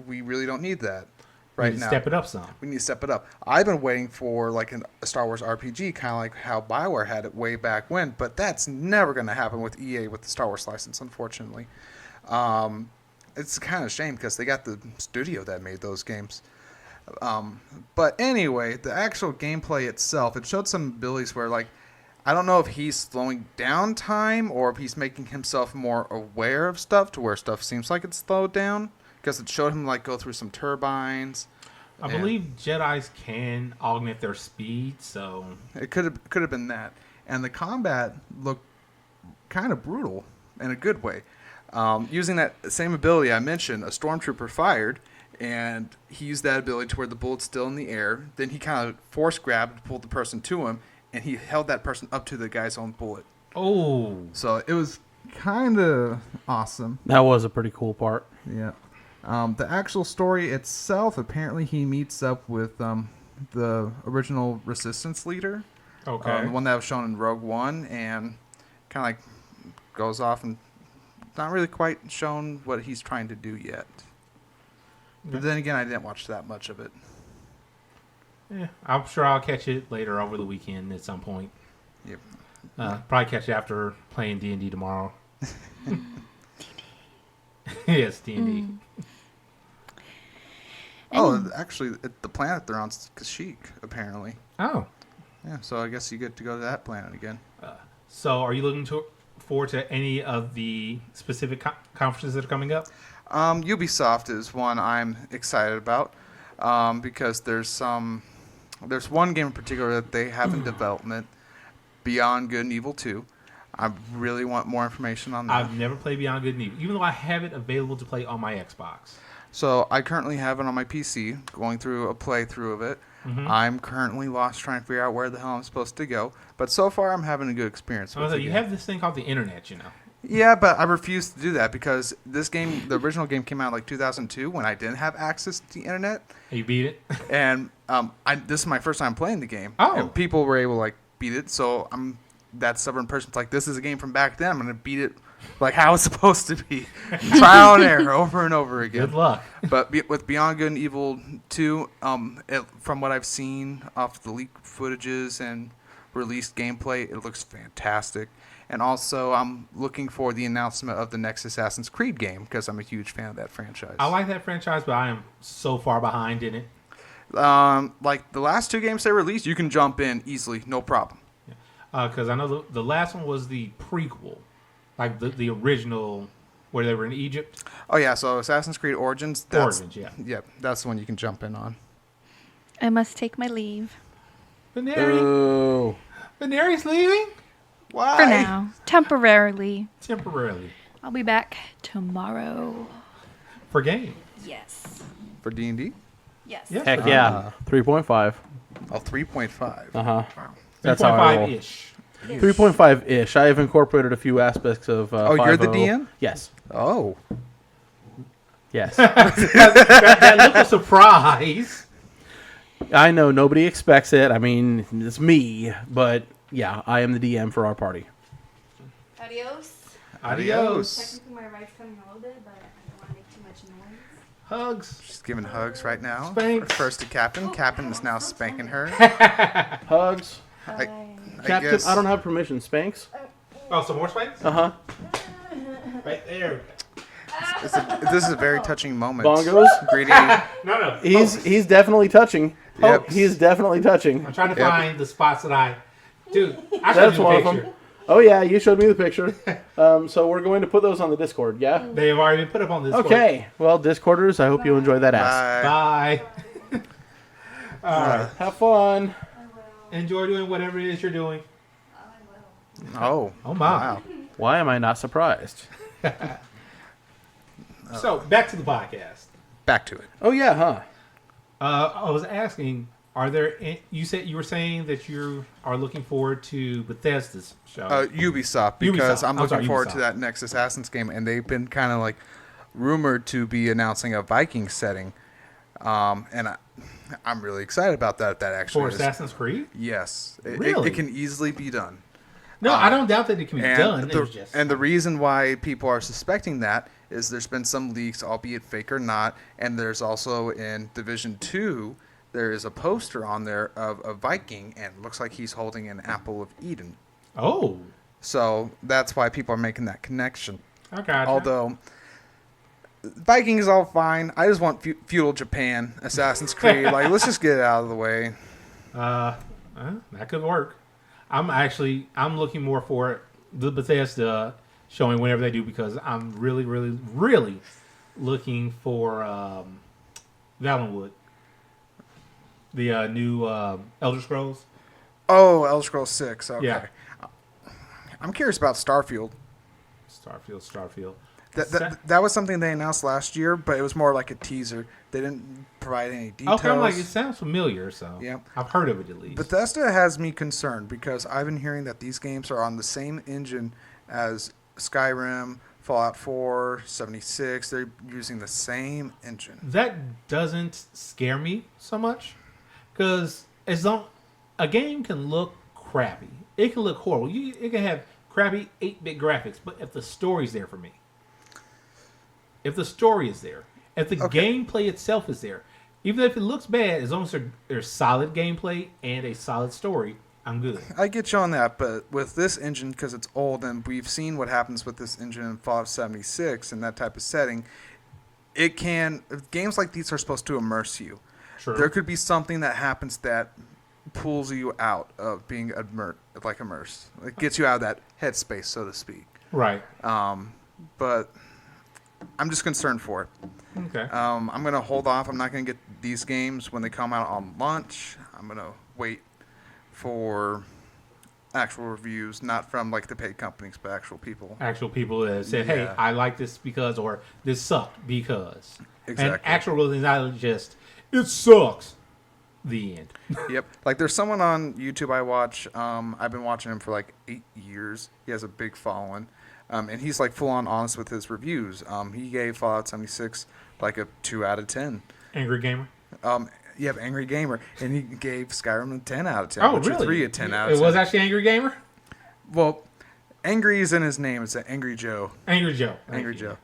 we really don't need that We right need to now. step it up some. We need to step it up. I've been waiting for like a Star Wars RPG, kind of like how BioWare had it way back when, but that's never going to happen with EA with the Star Wars license, unfortunately. It's kind of a shame because they got the studio that made those games. But anyway, the actual gameplay itself, it showed some abilities where, like, I don't know if he's slowing down time or if he's making himself more aware of stuff to where stuff seems like it's slowed down. Because it showed him, like, go through some turbines. I believe Jedis can augment their speed, so... It could have been that. And the combat looked kind of brutal in a good way. Using that same ability I mentioned, a stormtrooper fired, and he used that ability to where the bullet's still in the air. Then he kind of force grabbed, pulled the person to him, and he held that person up to the guy's own bullet. Oh. So it was kind of awesome. That was a pretty cool part. Yeah. The actual story itself, apparently he meets up with the original Resistance leader. Okay. The one that was shown in Rogue One, and kind of like goes off and not really quite shown what he's trying to do yet. But then again, I didn't watch that much of it. Yeah, I'm sure I'll catch it later over the weekend at some point. Yep. Probably catch it after playing D&D tomorrow. Yes, D&D. Oh, actually, the planet they're on is Kashyyyk, apparently. Oh. Yeah, so I guess you get to go to that planet again. So are you looking forward to any of the specific conferences that are coming up? Ubisoft is one I'm excited about because there's one game in particular that they have in development, Beyond Good and Evil 2. I really want more information on that. I've never played Beyond Good and Evil, even though I have it available to play on my Xbox. So I currently have it on my PC, going through a playthrough of it. Mm-hmm. I'm currently lost trying to figure out where the hell I'm supposed to go. But so far, I'm having a good experience with it. You have this thing called the internet, you know. Yeah, but I refuse to do that because this game, the original game came out like 2002 when I didn't have access to the internet. And you beat it? And this is my first time playing the game. Oh. And people were able to like beat it, so I'm that stubborn person. It's like, this is a game from back then. I'm going to beat it like how it's supposed to be. Trial and error over and over again. Good luck. But with Beyond Good and Evil 2, from what I've seen off the leaked footages and released gameplay, it looks fantastic. And also, I'm looking for the announcement of the next Assassin's Creed game because I'm a huge fan of that franchise. I like that franchise, but I am so far behind in it. Like the last two games they released, you can jump in easily, no problem. Because I know the last one was the prequel, like the original where they were in Egypt. Oh yeah, so Assassin's Creed Origins. Origins, yeah. Yep, that's the one you can jump in on. I must take my leave. Veneri? Oh. Veneri's leaving? Why? For now. Temporarily. Temporarily. I'll be back tomorrow. For game. Yes. For D&D? Yes. Yeah. Heck yeah. 3.5. Oh, 3.5. Uh-huh. Wow. That's how I roll. 3.5-ish. 3.5-ish. I have incorporated a few aspects of you're the 5.0. DM? Yes. Oh. Yes. that look of surprise. I know nobody expects it. I mean, it's me, but yeah, I am the DM for our party. Adios. Adios. Technically, my ride's coming a little bit, but I don't want to make too much noise. Hugs. She's giving hugs right now. Spanks. First to Captain. Captain is now spanking her. Hugs. Bye. Captain, guess- I don't have permission. Spanks? Oh, some more spanks? Uh-huh. Right there. This is a very touching moment. Bongos? Greeting. No. He's definitely touching. Yep. He's definitely touching. I'm trying to Yep. find the spots that I... Dude, I showed That's you one a of picture. them. Oh, yeah, you showed me the picture. So we're going to put those on the Discord, yeah? They have already been put up on this. Okay. Well, Discorders, I hope you enjoy that ass. Bye. Bye. All right. Have fun. Enjoy doing whatever it is you're doing. Oh. Oh, my. Wow. Why am I not surprised? So, back to the podcast. Back to it. Oh, yeah, huh? I was asking, are there... You were saying that you are looking forward to Bethesda's show. Ubisoft, because Ubisoft. I'm I'm looking sorry, forward Ubisoft. to that next Assassin's game, and they've been kind of like rumored to be announcing a Viking setting. And I'm really excited about that. That actually For is. Assassin's Creed? Yes, Really? it can easily be done. No, I don't doubt that it can be done. The reason why people are suspecting that is there's been some leaks, albeit fake or not, and there's also in Division 2, there is a poster on there of a Viking, and it looks like he's holding an apple of Eden. Oh. So that's why people are making that connection. I gotcha. Although, Viking is all fine. I just want feudal Japan, Assassin's Creed. Like, let's just get it out of the way. That could work. I'm looking more for the Bethesda showing whenever they do, because I'm really, really, really looking for Valenwood, the new Elder Scrolls. Oh, Elder Scrolls 6. Okay. Yeah. I'm curious about Starfield. Starfield. That was something they announced last year, but it was more like a teaser. They didn't provide any details. Okay, I'm like, it sounds familiar, so yeah. I've heard of it at least. Bethesda has me concerned because I've been hearing that these games are on the same engine as Skyrim, Fallout 4, 76. They're using the same engine. That doesn't scare me so much, because a game can look crappy, it can look horrible. It can have crappy 8-bit graphics, but if the story's there for me, if the story is there, if the gameplay itself is there, even if it looks bad, as long as there's solid gameplay and a solid story, I'm good. I get you on that, but with this engine, because it's old, and we've seen what happens with this engine in Fallout 76 and that type of setting, games like these are supposed to immerse you. True. There could be something that happens that pulls you out of being immersed. It gets you out of that headspace, so to speak. Right. But I'm just concerned for it. Okay. I'm going to hold off. I'm not going to get these games when they come out on launch. I'm going to wait for actual reviews, not from like the paid companies, but actual people. Actual people that said, hey, I like this because, or this sucked because. Exactly. And actual reviews, not just, it sucks. The end. Yep. Like there's someone on YouTube I watch. I've been watching him for like 8 years. He has a big following. And he's like full on honest with his reviews. He gave Fallout 76 like a 2 out of 10. Angry Gamer? You have Angry Gamer, and he gave Skyrim a 10 out of 10. Oh, which really? Is 3 of 10 out of 10. It was actually Angry Gamer? Well, Angry is in his name. It's an Angry Joe. Angry Joe. Angry Joe.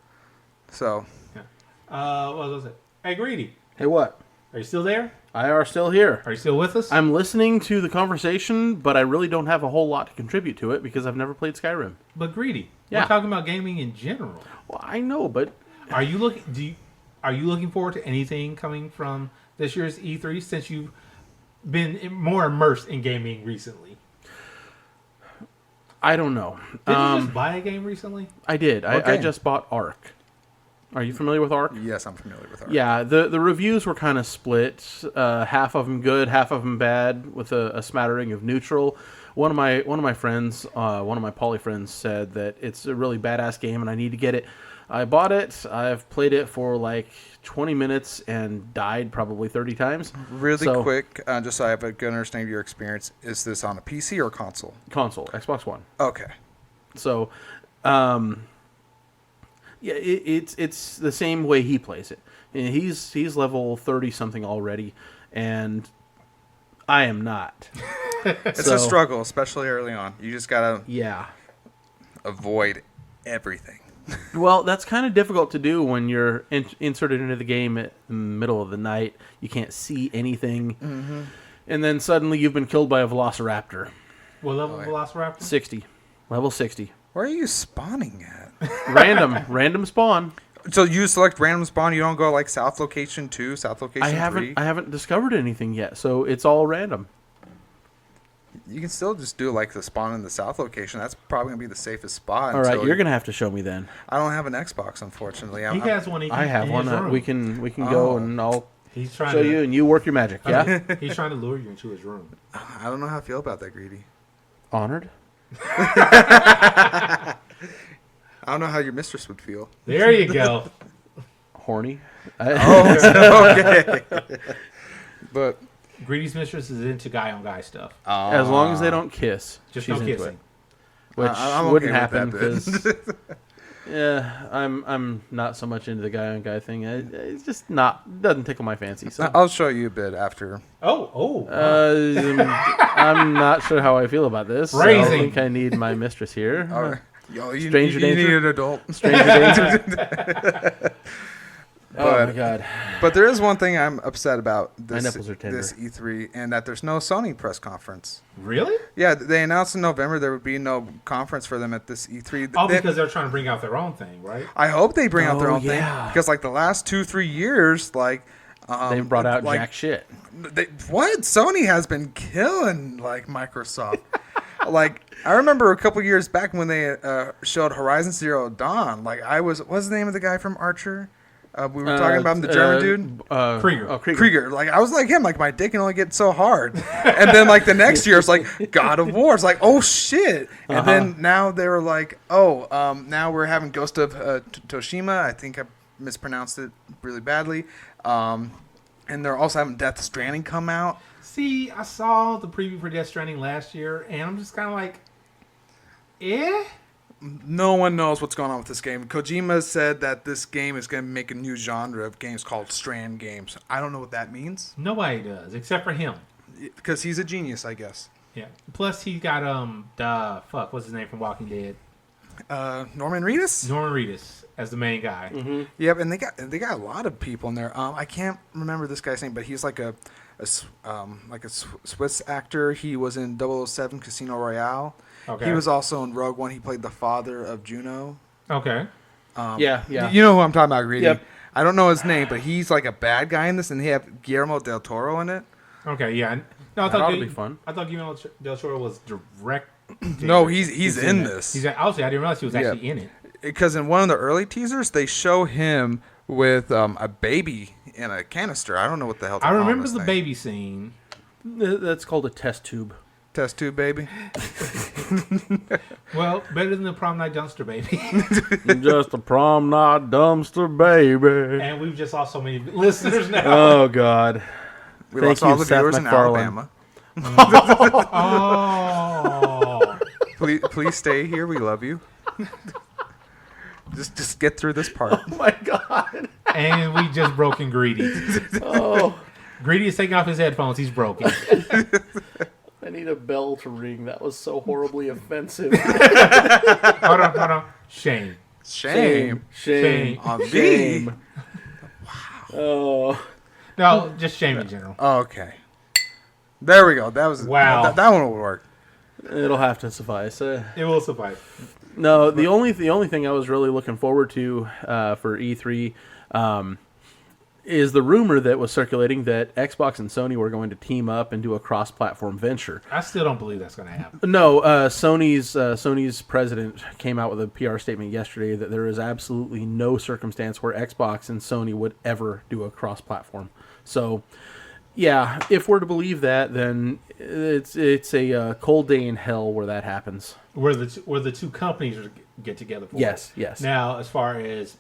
So. Yeah. What was it? Hey, Greedy. Hey, what? Are you still there? I are still here. Are you still with us? I'm listening to the conversation, but I really don't have a whole lot to contribute to it because I've never played Skyrim. But Greedy, yeah. We're talking about gaming in general. Well, I know, but are you looking forward to anything coming from this year's E3 since you've been more immersed in gaming recently? I don't know. Did you just buy a game recently? I did. I just bought Ark. Are you familiar with Ark? Yes, I'm familiar with Ark. Yeah, the reviews were kind of split. Half of them good, half of them bad, with a smattering of neutral. One of my friends, one of my poly friends, said that it's a really badass game and I need to get it. I bought it. I've played it for like 20 minutes and died probably 30 times. Really quick, just so I have a good understanding of your experience, is this on a PC or console? Console, Xbox One. Okay. So, yeah, it's the same way he plays it. And he's level 30 something already, and I am not. It's a struggle, especially early on. You just gotta avoid everything. Well, that's kind of difficult to do when you're inserted into the game in the middle of the night. You can't see anything, and then suddenly you've been killed by a velociraptor. What level velociraptor? 60, level 60. Where are you spawning at? Random spawn. So you select random spawn. You don't go like south location 2, south location 3? I haven't discovered anything yet, so it's all random. You can still just do like the spawn in the south location. That's probably gonna be the safest spot. All right, you're gonna have to show me then. I don't have an Xbox, unfortunately. He has one. I have one. We can go and I'll show you, and you work your magic. Yeah. He's trying to lure you into his room. I don't know how I feel about that, Greedy. Honored. I don't know how your mistress would feel. There you go. Horny. Okay. But Greedy's mistress is into guy-on-guy stuff. As long as they don't kiss. Just she's no into kissing. it. Which I'm wouldn't okay happen because Yeah, I'm not so much into the guy on guy thing. It's just doesn't tickle my fancy. So. I'll show you a bit after. Oh. I'm not sure how I feel about this. Phrasing. I think I need my mistress here. All right. Yo, Stranger you danger? need an adult. Stranger danger. Oh my god! But there is one thing I'm upset about My nipples are tender. this E3, and that there's no Sony press conference. Really? Yeah, they announced in November there would be no conference for them at this E3. Oh, because they're trying to bring out their own thing, right? I hope they bring out their Oh, own yeah. thing because like the last 2-3 years, like They've brought out like, jack shit. What Sony has been killing like Microsoft. Like I remember a couple years back when they showed Horizon Zero Dawn. Like what's the name of the guy from Archer? We were talking about him, the German dude. Krieger. Oh, Krieger. Krieger. Like I was like him. Like my dick can only get so hard. And then like the next year it's like God of War. It's like oh shit. And then now they were like now we're having Ghost of Toshima. I think I mispronounced it really badly. And they're also having Death Stranding come out. See, I saw the preview for Death Stranding last year, and I'm just kind of like, No one knows what's going on with this game. Kojima said that this game is going to make a new genre of games called Strand games. I don't know what that means. Nobody does, except for him. Because he's a genius, I guess. Yeah. Plus, he's got, what's his name from Walking Dead? Norman Reedus? Norman Reedus as the main guy. Mm-hmm. Yep, and they got a lot of people in there. I can't remember this guy's name, but he's like a Swiss actor. He was in 007 Casino Royale. Okay. He was also in Rogue One. He played the father of Juno. Okay. Yeah. You know who I'm talking about, Greedy. Yep. I don't know his name, but he's like a bad guy in this, and they have Guillermo del Toro in it. Okay, yeah. No, That ought to be fun. I thought Guillermo del Toro was direct. No, he's in this. Honestly, I didn't realize he was actually in it. Because in one of the early teasers, they show him with a baby in a canister. I don't know what the hell. I remember the baby scene. That's called a test tube. Test tube baby. Well, better than the prom night dumpster baby. Just a prom night dumpster baby. And we've just lost so many listeners now. Oh God. We Thank lost all you, the Seth viewers in MacFarlane. Alabama. Oh. Please stay here. We love you. Just get through this part. Oh my God. And we just broken Greedy. Oh. Greedy is taking off his headphones. He's broken. I need a bell to ring. That was so horribly offensive. Hold on. Shame. Shame. On me. Shame. Oh. No, just shame in general. Okay. There we go. That was Wow. That one will work. It'll have to suffice. It will suffice. No, the only thing I was really looking forward to for E3 is the rumor that was circulating that Xbox and Sony were going to team up and do a cross-platform venture. I still don't believe that's going to happen. No, Sony's president came out with a PR statement yesterday that there is absolutely no circumstance where Xbox and Sony would ever do a cross-platform. So, yeah, if we're to believe that, then it's a cold day in hell where that happens. Where the two companies get together for. Yes. Now, as far as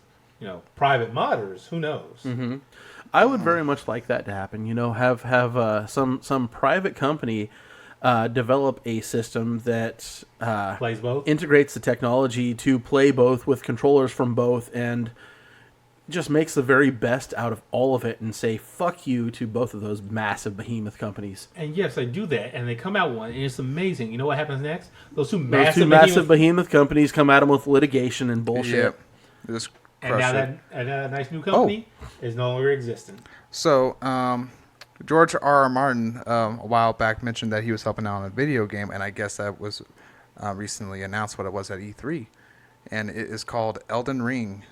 private modders, who knows? Mm-hmm. I would very much like that to happen. Have some private company develop a system that Plays both. integrates the technology to play both with controllers from both and just makes the very best out of all of it and say fuck you to both of those massive behemoth companies. And yes, they do that, and they come out one, and it's amazing. You know what happens next? Those two Those two massive massive behemoth companies come at them with litigation and bullshit. Yep. Just and now crush it. that nice new company is no longer existent. So, George R.R. Martin a while back mentioned that he was helping out on a video game, and I guess that was recently announced what it was at E3, and it is called Elden Ring.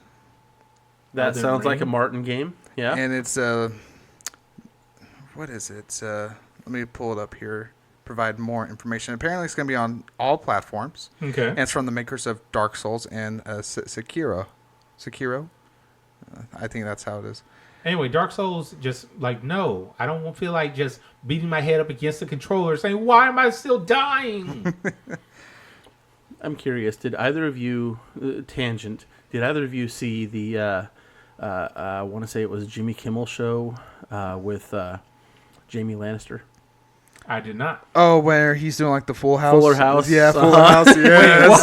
That Elden sounds like a Ring? Martin game. Yeah. And it's what is it? Let me pull it up here. Provide more information. Apparently, it's going to be on all platforms. Okay. And it's from the makers of Dark Souls and Sekiro. I think that's how it is. Anyway, Dark Souls just no. I don't feel like just beating my head up against the controller saying, why am I still dying? I'm curious. Did either of you tangent? Did either of you see the? I want to say it was Jimmy Kimmel show with Jamie Lannister. I did not. Oh, where he's doing like the Full House. Fuller House. Yeah, Fuller Uh-huh. House. Yes.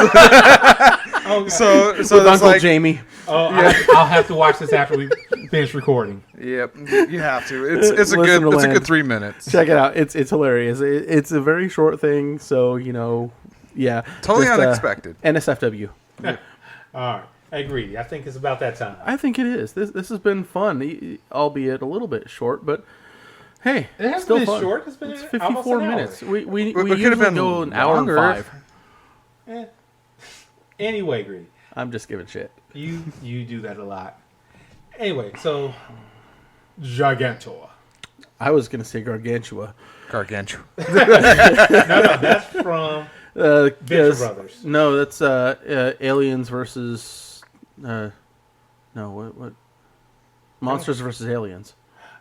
Okay. So With that's Uncle like, Jamie. Oh, I'll have to watch this after we finish recording. Yep, you have to. It's a Listen good to Land. 3 minutes. Check it out. It's hilarious. It's a very short thing, so yeah. Totally Just, unexpected. NSFW. All right. I agree. I think it's about that time. I think it is. This has been fun, albeit a little bit short, but hey, It hasn't still been fun. short. It's been It's almost 54 an hour. minutes. We It usually could have been go an hour and longer. 5. Eh. Anyway, Greedy, I'm just giving shit. you do that a lot. Anyway, so Gigantor. I was gonna say Gargantua. Gargantua. No, that's from Venture Yes. Brothers. No, that's Aliens versus. No, what? Monsters versus Aliens.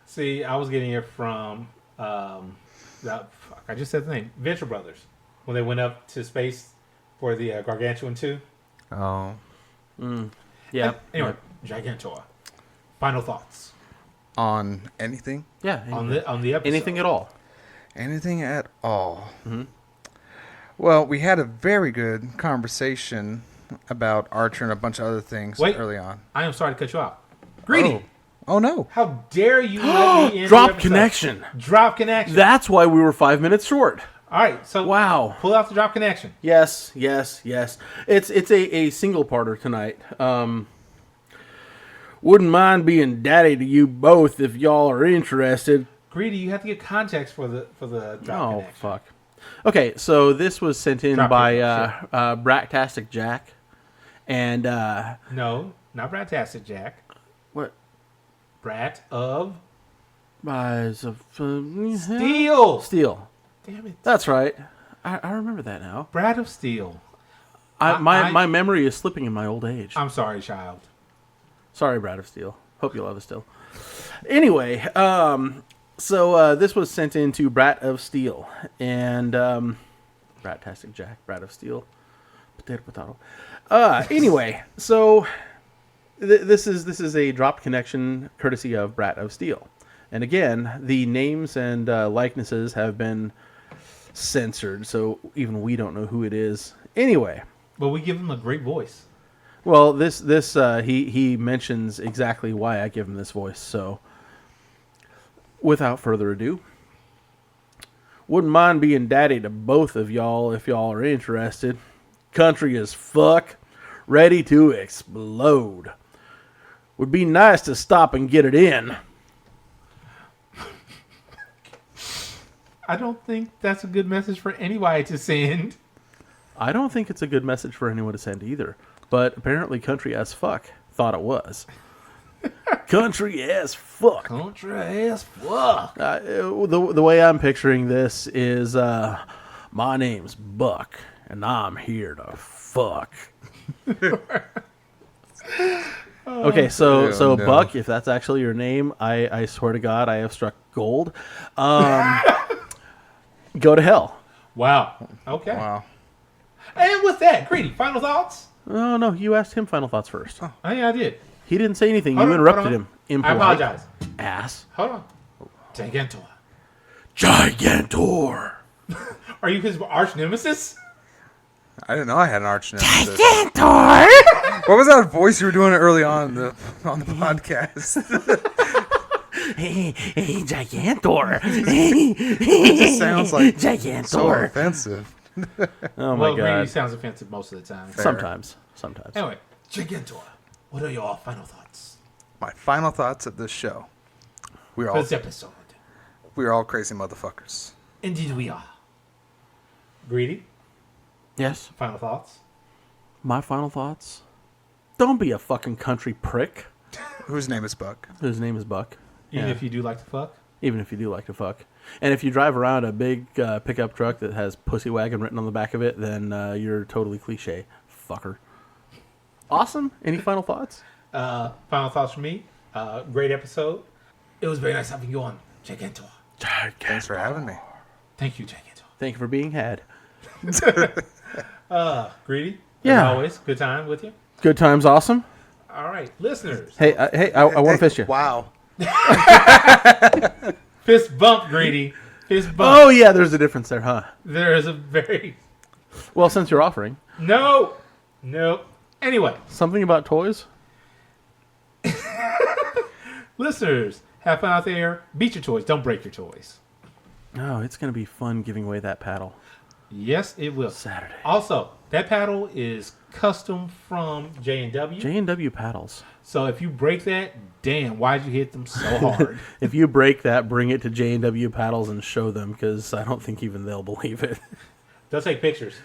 See, I was getting it from I just said the name. Venture Brothers. When they went up to space for the Gargantuan 2. Oh. Yeah. Anyway, Gigantor. Final thoughts On anything? Yeah. on the episode. anything at all. Anything at all. Mm-hmm. Well, we had a very good conversation about Archer and a bunch of other things early on. I am sorry to cut you out. Greedy. Oh no. How dare you let me in Drop the episode. connection. Drop connection. That's why we were 5 minutes short. All right, so Wow. pull out the drop connection. Yes. It's a single parter tonight. Wouldn't mind being daddy to you both if y'all are interested. Greedy, you have to get context for the drop Oh connection. fuck. Okay, so this was sent in Drop by it, Brattastic Jack, and No, not Brattastic Jack. what? Brat of Steel. Steel. Damn it. That's right. I remember that now. Brat of Steel. My memory is slipping in my old age. I'm sorry, child. Sorry, Brad of Steel. Hope you love us still. Anyway, so this was sent in to Brat of Steel and Brattastic Jack, Brat of Steel, potato. Anyway, so this is a drop connection courtesy of Brat of Steel, and again, the names and likenesses have been censored, so even we don't know who it is. Anyway. But we give him a great voice. Well, this he mentions exactly why I give him this voice. So, without further ado, wouldn't mind being daddy to both of y'all if y'all are interested. Country as fuck, ready to explode. Would be nice to stop and get it in. I don't think that's a good message for anybody to send. I don't think it's a good message for anyone to send either. But apparently Country as fuck thought it was. Country as fuck. Country as fuck. The way I'm picturing this is, my name's Buck, and I'm here to fuck. Okay, so no. Buck, if that's actually your name, I swear to God, I have struck gold. Go to hell. Wow. Okay. Wow. And with that, Greedy, final thoughts? Oh, no, you asked him final thoughts first. Oh, yeah, I did. He didn't say anything. Hold You on, interrupted hold on. him. I Impolite. apologize. Ass. Hold on. Gigantor. Gigantor. Are you his arch nemesis? I didn't know I had an arch nemesis. Gigantor. What was that voice you were doing early on the podcast? Hey, Gigantor. It just sounds like Gigantor. so offensive. Oh my Well, God. Greedy sounds offensive most of the time. Sometimes. Anyway, Gigantor. What are your final thoughts My final thoughts of this show. for this episode? We're all crazy motherfuckers. Indeed we are. Greedy, Yes. final thoughts? My final thoughts. Don't be a fucking country prick. Whose name is Buck? His name is Buck. Even Yeah. if you do like to fuck? Even if you do like to fuck. And if you drive around a big pickup truck that has pussy wagon written on the back of it, then you're totally cliche. Fucker. Awesome. Any final thoughts? Final thoughts from me. Great episode. It was very nice having you on, Gigantor. Thanks for having me. Thank you, Gigantor. Thank you for being had. Greedy, Yeah. as always, good time with you. Good times, awesome. All right, listeners. Hey, I want to fist you. Wow. Fist bump, Greedy. Fist bump. Oh, yeah, there's a difference there, huh? There is a very... Well, since you're offering. No. Nope. Anyway, Something about toys? listeners, have fun out there. Beat your toys. Don't break your toys. Oh, it's going to be fun giving away that paddle. Yes, it will. Saturday. Also, that paddle is custom from J&W. J&W paddles. So if you break that, damn, why'd you hit them so hard? If you break that, bring it to J&W paddles and show them, because I don't think even they'll believe it. They'll take pictures.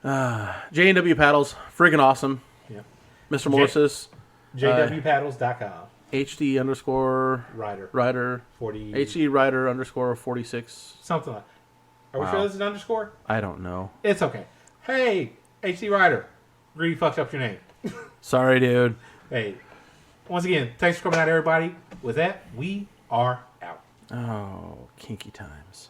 J&W paddles, friggin' awesome. Yeah. Mr. Morsis, JWpaddles.com. HD underscore Rider. 40. 40. HD Rider underscore 46. Something like. Are we Wow. sure this is an underscore? I don't know. It's okay. Hey, HD Rider. Really fucked up your name. Sorry, dude. Hey, once again, thanks for coming out, everybody. With that, we are out. Oh, kinky times.